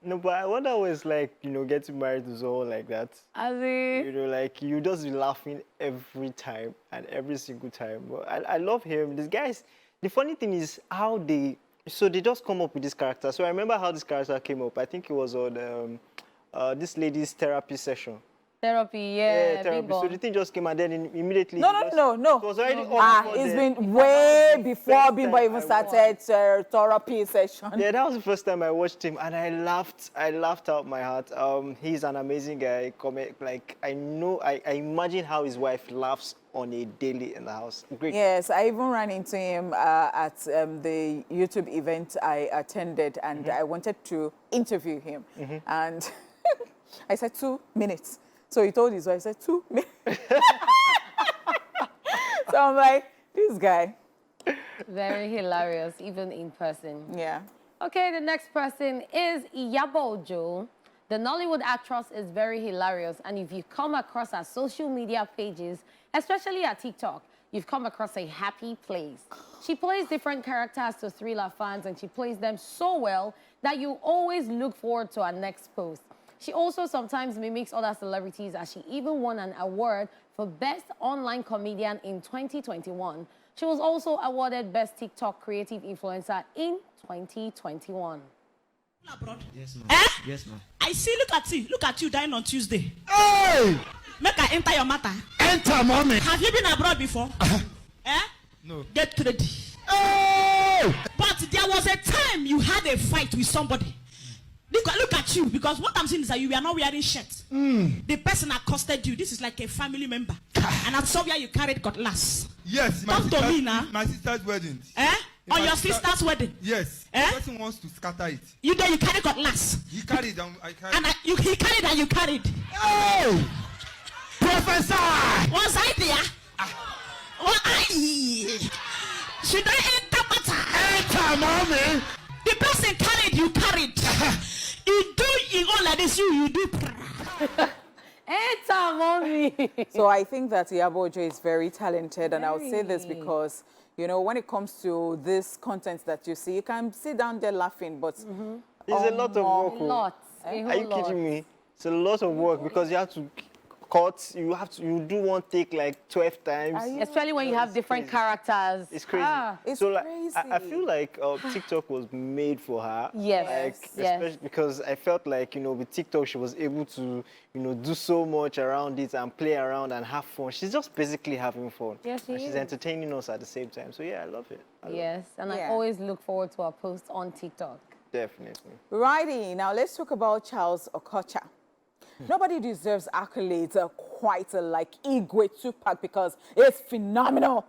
No, but I wonder what it's like, getting married to someone like that. As in, You just be laughing every time and every single time. But I love him. These guys, the funny thing is how they just come up with this character. So I remember how this character came up. I think it was on this lady's therapy session. Therapy, yeah. Therapy. So the thing just came and then immediately... No. It was already It's been way before Bimbo even started therapy session. Yeah, that was the first time I watched him, and I laughed out my heart. He's an amazing guy. I imagine how his wife laughs on a daily in the house. Great. Yes, I even ran into him at the YouTube event I attended, and I wanted to interview him. And I said 2 minutes. So he told his wife, I said 2 minutes. So I'm like, this guy. Very hilarious, even in person. Yeah. Okay, the next person is Jaypaul. The Nollywood actress is very hilarious, and if you come across her social media pages, especially at TikTok, you've come across a happy place. She plays different characters to thrill her fans, and she plays them so well that you always look forward to her next post. She also sometimes mimics other celebrities, as she even won an award for Best Online Comedian in 2021. She was also awarded Best TikTok Creative Influencer in 2021. Yes, ma'am. Yes, ma'am. I see, look at you dying on Tuesday. Hey! Make I enter your matter. Enter, mommy. Have you been abroad before? No. Get ready. Hey! But there was a time you had a fight with somebody. Look at you, because what I'm saying is that you are not wearing shirts. The person accosted you. This is like a family member. And at somewhere you carried cutlass. Yes, Talk to me now. My sister's wedding. On your sister's wedding? Yes. The person wants to scatter it. You carry cutlass. He carried and I carried. And he carried and you carried. Oh! Professor! Was I there? Should I enter matter? Enter, mommy! The person carried, you carried. You do it all like this, you do. Enter, mommy. So I think that Jaypaul is very talented, and I would say this because, when it comes to this content that you see, you can sit down there laughing, but... It's a lot of work. Lots. Are you kidding me? It's a lot of work because you have to cuts. You do one take like 12 times. Especially when you have different characters. It's crazy. It's so like, crazy. I feel like TikTok was made for her. Yes. Like, Yes. especially because I felt like, with TikTok, she was able to, do so much around it and play around and have fun. She's just basically having fun. Yes, she and she's is. entertaining us at the same time. So yeah, I love it. Yes, and I always look forward to our posts on TikTok. Definitely. Righty, now let's talk about Charles Okocha. Nobody deserves accolades quite like Igwe Tupac because it's phenomenal.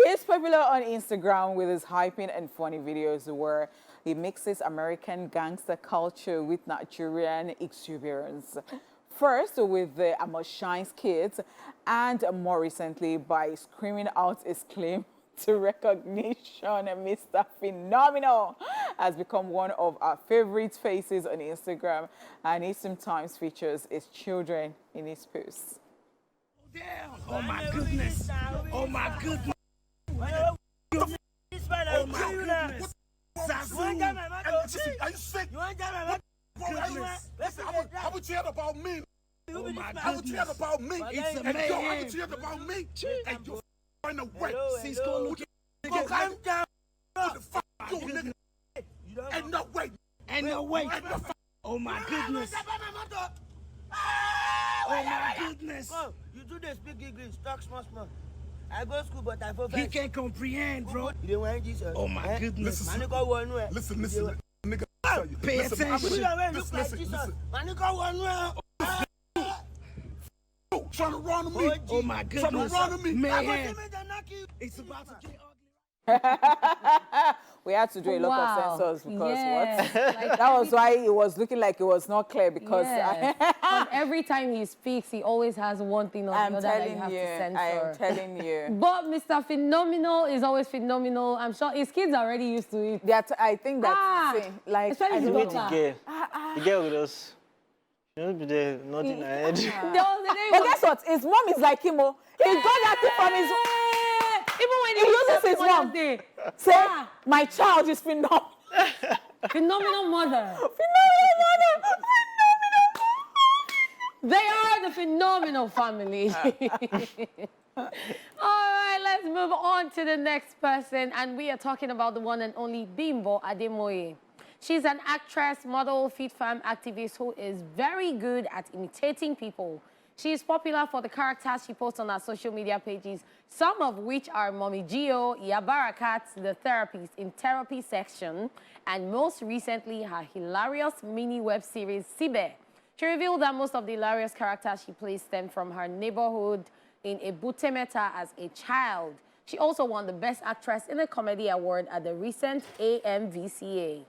He's popular on Instagram with his hyping and funny videos where he mixes American gangster culture with Nigerian exuberance. First with the Shines Kids, and more recently by screaming out his claim to recognition. Mr. Phenomenal has become one of our favorite faces on Instagram, and he sometimes features his children in his posts. Oh my goodness. Oh my goodness. Oh my goodness. Are you sick? Listen, how would you hear about me? Oh my goodness. How would you hear about me? It's amazing. How would you hear about me? And you're in the way. Calm down. What the fuck you nigga? And no way. And no way. Oh my goodness. Oh my goodness. You do the speak English, talk small. I go to school, but I forget. He can't comprehend, bro. You don't want Jesus. Oh my goodness. Listen, nigga. Pay attention. Trying to run on me. Oh my goodness. Trying to run on me. Man. It's about to get ugly. We had to do a lot of sensors because Yes. Like that was why it was looking like it was not clear because But every time he speaks, he always has one thing or the other that you have to censor. I am telling you. But Mr. Phenomenal is always phenomenal. I'm sure his kids are already used to it. I think that's the thing. Like, especially The his way daughter. the girl with us. She don't be there nodding her head. But guess what? His mom is like him. He got that thing from his. Even when he uses his mom. Say, my child is phenomenal. Phenomenal mother. Phenomenal mother. They are the phenomenal family. All right, let's move on to the next person. And we are talking about the one and only Bimbo Ademoye. She's an actress, model, fit femme activist who is very good at imitating people. She is popular for the characters she posts on her social media pages, some of which are Mommy Gio, Yabarakat, the therapist in therapy section, and most recently her hilarious mini web series, Sibe. She revealed that most of the hilarious characters she plays stem from her neighborhood in Ebutemeta as a child. She also won the Best Actress in a Comedy Award at the recent AMVCA.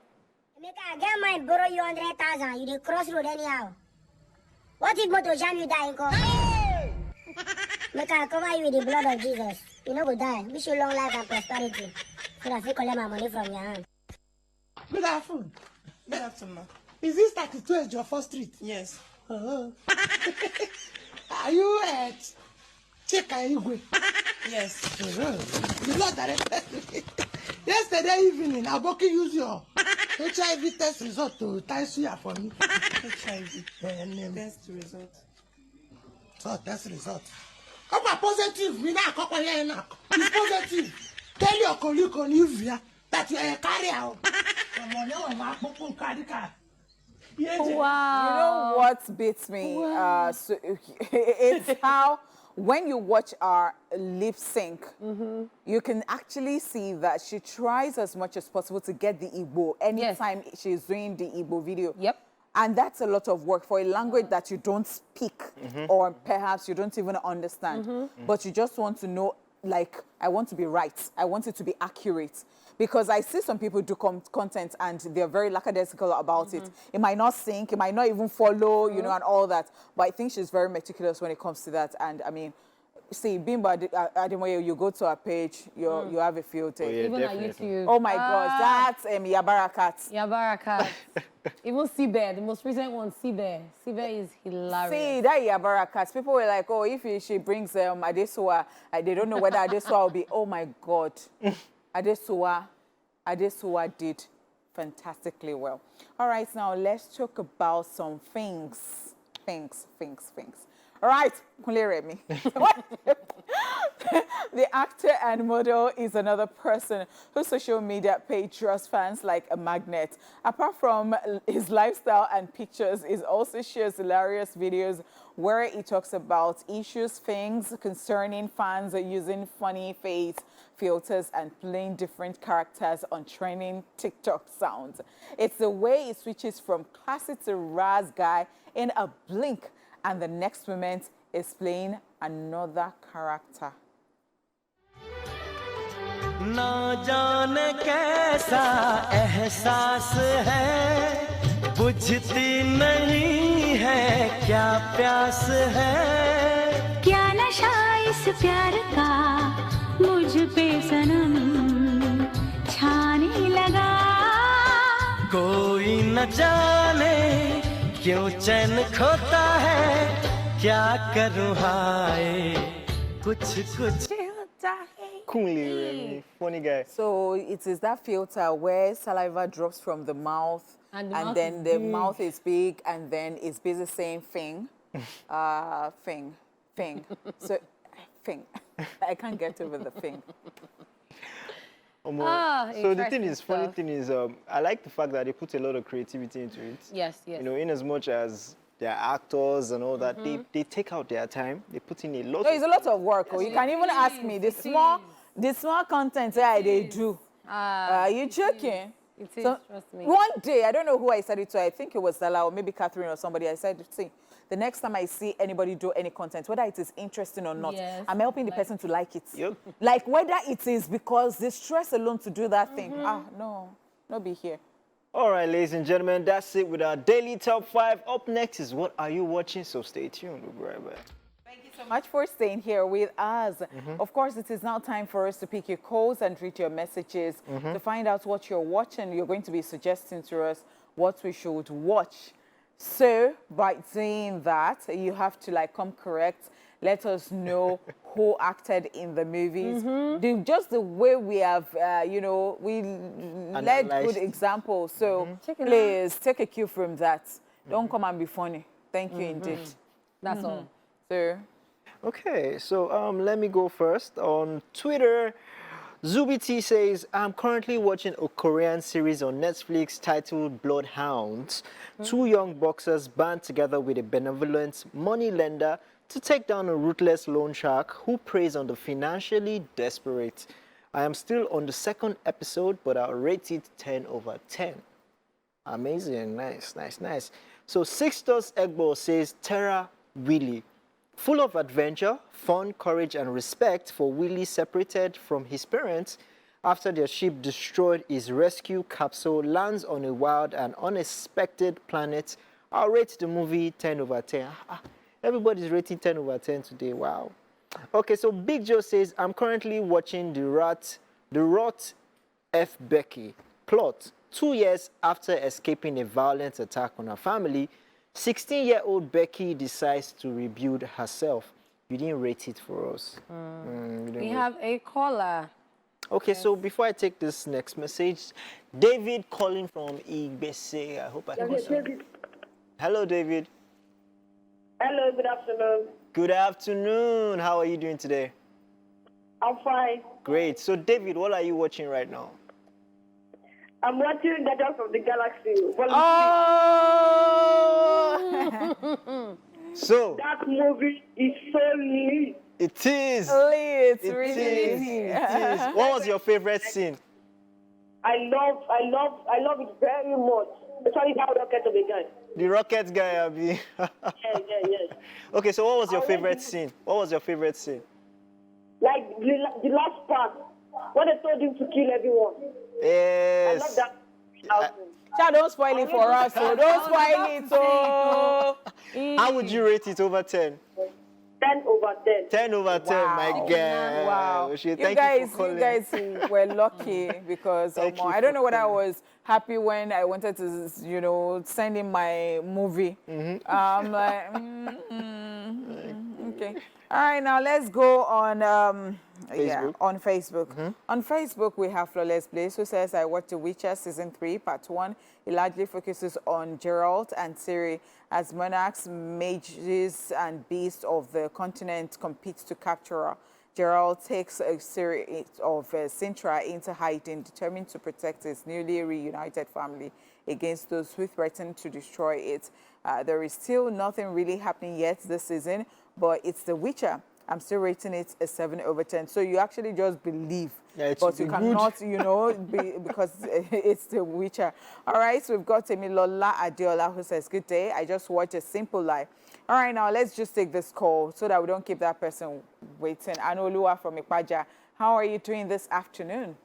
I get mine, borrow you 100,000. You the crossroad anyhow. What if motor jam you die? Hey! Make I cover you with the blood of Jesus. You know go die. Wish you long life and prosperity. So that you collect my money from your hand. Good afternoon. Good afternoon. Is this 32 at your first street? Yes. Are you at Cheka Igwe? Yes. You know that. Yesterday evening, Aboki used your HIV test result to test you for me. HIV test result. So test result. Come on, positive. Me now, come here now. It's positive. Tell your colleague on Uvia that you are a carrier. Wow. You know what beats me? Wow. So it's how when you watch our lip sync, you can actually see that she tries as much as possible to get the Igbo anytime she's doing the Igbo video. Yep. And that's a lot of work for a language that you don't speak or perhaps you don't even understand. But you just want to know, like, I want to be right. I want it to be accurate. Because I see some people do content and they're very lackadaisical about it. It might not sync, it might not even follow, you know, and all that. But I think she's very meticulous when it comes to that. And I mean, see, Bimbo Ademoye, you go to her page, you have a field take. Oh, yeah, even on YouTube. Oh my gosh, that's Yabarakat. Yabarakat. Even Sibe, the most recent one, Sibe. Sibe is hilarious. See, that Yabarakat, people were like, oh, if she brings Adesuwa, they don't know whether Adesuwa will be, oh my God. Adesuwa did fantastically well. All right, now let's talk about some things. All right, Kunle Remi. The actor and model is another person whose social media page draws fans like a magnet. Apart from his lifestyle and pictures, he also shares hilarious videos where he talks about issues, things concerning fans using funny face filters and playing different characters on trending TikTok sounds. It's the way he switches from classic to Raz guy in a blink, and the next moment is playing another character. ना जाने कैसा एहसास है बुझती नहीं है क्या प्यास है क्या नशा इस प्यार का मुझ पे सनम छाने लगा कोई न जाने क्यों चैन खोता है क्या करूँ हाय कुछ कुछ Kunle Remi, funny guy. So it is that filter where saliva drops from the mouth, and then the mouth is big, and then it's busy saying thing. So, thing. I can't get over the thing. So the thing is, funny thing is, I like the fact that they put a lot of creativity into it. Yes, yes. You know, in as much as they're actors and all that, they take out their time. They put in a lot. No, it's a lot of work. You can even ask me the small content that they do. Are you joking? It is, trust me. One day, I don't know who I said it to. I think it was Salah or maybe Catherine or somebody. I said, see, the next time I see anybody do any content, whether it is interesting or not, I'm helping the person to like it. Yep. Like whether it is because the stress alone to do that thing. No, not be here. All right, ladies and gentlemen, that's it with our daily top 5. Up next is What Are You Watching? So stay tuned. We'll be right back. So much for staying here with us. Of course, it is now time for us to pick your calls and read your messages to find out what you're watching. You're going to be suggesting to us what we should watch. So by doing that, you have to come correct. Let us know who acted in the movies. Just the way we have, we led good examples. So please take a cue from that. Don't come and be funny. Thank you indeed. That's all. So. Okay, so let me go first. On Twitter, ZubiT says, I'm currently watching a Korean series on Netflix titled Bloodhounds. 2 young boxers band together with a benevolent moneylender to take down a ruthless loan shark who preys on the financially desperate. I am still on the 2nd episode, but I'll rate it 10 over 10. Amazing, nice, nice, nice. So Sixtus Egbo says, Terra Willy. Full of adventure, fun, courage, and respect for Willie separated from his parents after their ship destroyed his rescue capsule lands on a wild and unexpected planet. I'll rate the movie 10 over 10. Everybody's rating 10 over 10 today. Wow. Okay, so Big Joe says, I'm currently watching the Rot F. Becky plot. 2 years after escaping a violent attack on her family, 16-year-old Becky decides to rebuild herself. You didn't rate it for us. We have a caller. Okay, so before I take this next message, David calling from Igbese. I hope I can say. Hello, David. Hello, good afternoon. Good afternoon. How are you doing today? I'm fine. Great. So, David, what are you watching right now? I'm watching Guardians of the Galaxy. So that movie is so lit. It is. It's it really is. It is. What was your favorite scene? I love it very much. Especially that rocket of a guy. The rocket guy, Abby. Yes. Okay, so what was your favorite scene? What was your favorite scene? Like the last part, when they told him to kill everyone. Yes. I love that. Don't spoil it for us. So don't spoil it. So. How would you rate it over 10? 10 over 10. 10 over 10, my God. Wow. You guys were lucky because I don't know whether I was happy when I wanted to, send in my movie. I'm like, okay. All right, now let's go on Facebook. on Facebook. On Facebook, we have Flawless Blaze, who says, I watched The Witcher Season 3, Part 1. It largely focuses on Geralt and Ciri as monarchs, mages, and beasts of the continent compete to capture her. Geralt takes a Ciri of Sintra into hiding, determined to protect his newly reunited family against those who threaten to destroy it. There is still nothing really happening yet this season, but it's The Witcher. I'm still rating it a 7/10. So you actually just believe, but you cannot, you know, because it's The Witcher. All right, so we've got Temilola Adiola, who says, good day. I just watched A Simple Life. All right, now let's just take this call so that we don't keep that person waiting. Anolua from Ipaja, how are you doing this afternoon?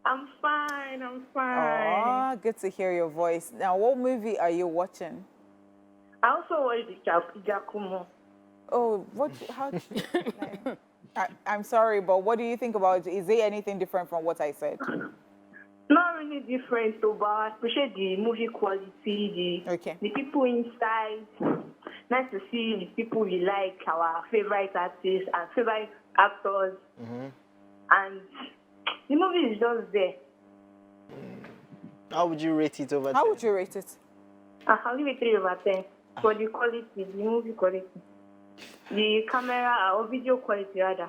I'm fine. I'm fine. Oh, good to hear your voice. Now, what movie are you watching? I also watched Giacomo. Oh, what? How? I'm sorry, but what do you think about it? Is there anything different from what I said? Not really different, so, but I appreciate the movie quality, the people inside. Nice to see the people we like, our favorite artists and favorite actors. And the movie is just there. How would you rate it over 10? How would you rate it? I'll give it 3/10 for the quality, the movie quality. The camera or video quality rather.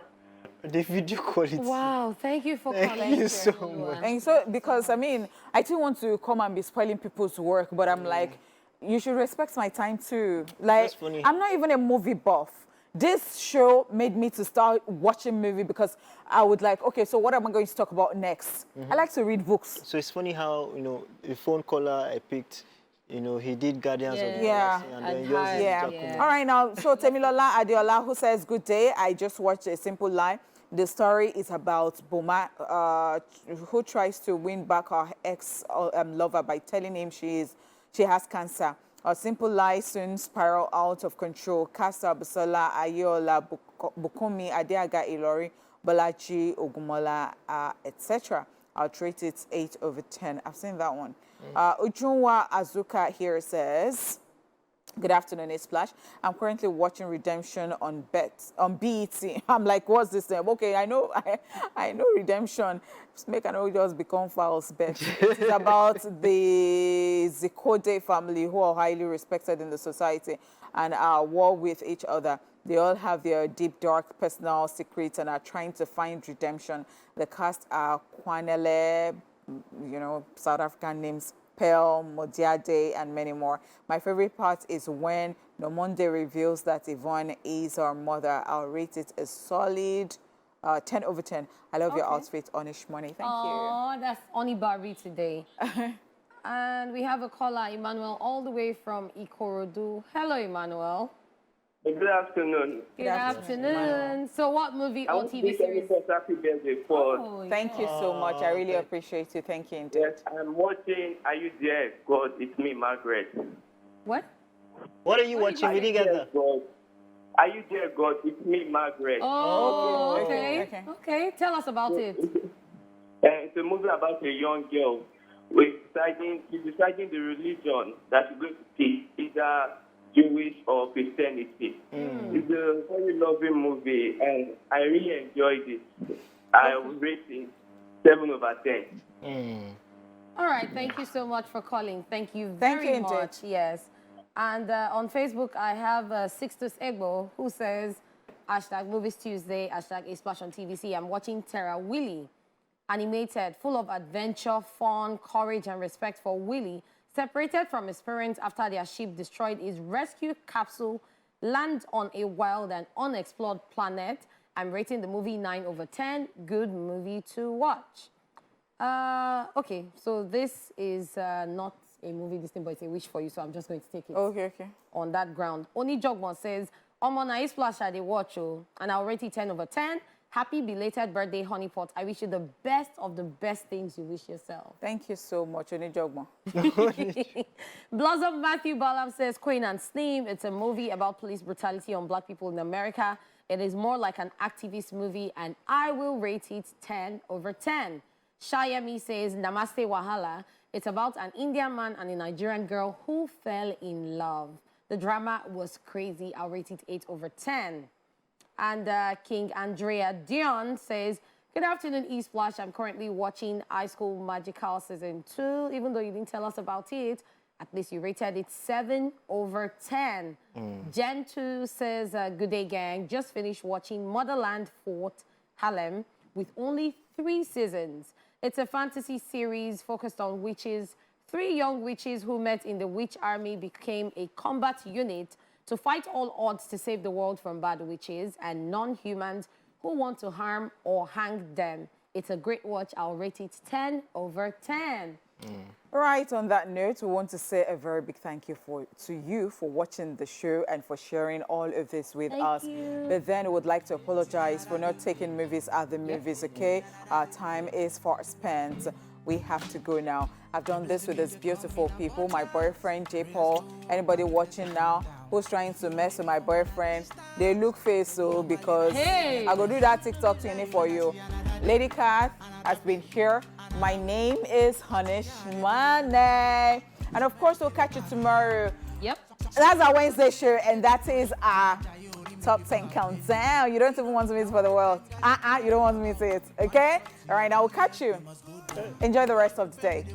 The video quality. Wow, thank you for Thank calling. you so much. And so, because I mean, I didn't want to come and be spoiling people's work, but I'm like, you should respect my time too. Like, I'm not even a movie buff. This show made me to start watching movie because I would like, okay, so what am I going to talk about next? I like to read books. So it's funny how, you know, the phone caller I picked, you know, he did Guardians of the Galaxy and then yours is Giacomo. All right, now, so Temilola Adiola, who says, good day, I just watched A Simple Life. The story is about Boma, who tries to win back her ex-lover by telling him she has cancer. A Simple Life soon spiral out of control. Kasa Busola, Ayola, Bukumi, Adeaga Ilori, Bolaji, Ogumola, etc. I'll rate it 8/10. I've seen that one. Ujunwa Azuka here says, good afternoon, ESplash. I'm currently watching Redemption on BET. I'm like, what's this name? Okay, I know Redemption. Make I know just become false bet. It is about the Zikode family who are highly respected in the society and are at war with each other. They all have their deep, dark personal secrets and are trying to find redemption. The cast are Kwanele, you know, South African names, Pearl, Modiade, and many more. My favorite part is when Nomonde reveals that Yvonne is her mother. I'll rate it a solid 10/10. I love your outfit, Onish Money. Thank you. Oh, that's Oni Barbie today. And we have a caller, Emmanuel, all the way from Ikorodu. Hello, Emmanuel. Good afternoon. Good afternoon. So what movie or TV series? Happy birthday for. Thank you so much. I really appreciate you. Thank you indeed. Yes, I'm watching Are You There, God? It's Me, Margaret. What? What are you watching? We didn't get that. Are You There, God? It's Me, Margaret. Oh, okay. Tell us about it. It's a movie about a young girl she's deciding the religion that she's going to teach, either Jewish or Christianity. It's a very loving movie, and I really enjoyed it. I would rate it 7/10. All right, thank you so much for calling. Thank you very much. Yes. And on Facebook, I have Sixtus Egbo, who says, #Movies Tuesday, #ESplash on TVC. I'm watching Terra Willy, animated, full of adventure, fun, courage, and respect for Willy. Separated from his parents after their ship destroyed his rescue capsule, lands on a wild and unexplored planet. I'm rating the movie 9/10. Good movie to watch. Okay, so this is not a movie this thing, but it's a wish for you, so I'm just going to take it. Okay. On that ground. Oni Jogbon says, Omona ESplash I dey watch you, and I'll rate it 10/10. Happy belated birthday, Honeypot. I wish you the best of the best things you wish yourself. Thank you so much, Oni Jogbon. Blossom Matthew Balam says, Queen and Slim, it's a movie about police brutality on black people in America. It is more like an activist movie, and I will rate it 10/10. Shayami says, Namaste Wahala. It's about an Indian man and a Nigerian girl who fell in love. The drama was crazy. I'll rate it 8/10. And King Andrea Dion says, good afternoon, ESplash. I'm currently watching High School Magical Season 2. Even though you didn't tell us about it, at least you rated it 7/10. Gen 2 says, good day, gang. Just finished watching Motherland Fort Harlem with only 3 seasons. It's a fantasy series focused on witches. 3 young witches who met in the witch army became a combat unit to fight all odds to save the world from bad witches and non-humans who want to harm or hang them. It's a great watch. I'll rate it 10/10. Right, on that note, we want to say a very big thank you to you for watching the show and for sharing all of this with us. But then we would like to apologize for not taking movies at the movies, okay? Our time is far spent. We have to go now. I've done this with these beautiful people, my boyfriend, Jaypaul. Anybody watching now who's trying to mess with my boyfriend, they look face so because I go do that TikTok thing for you. Lady Cath has been here. My name is Honeypot. And of course, we'll catch you tomorrow. Yep. That's our Wednesday show, and that is our top 10 countdown. You don't even want to miss for the world. You don't want to miss it, okay? All right, now we'll catch you. Enjoy the rest of the day.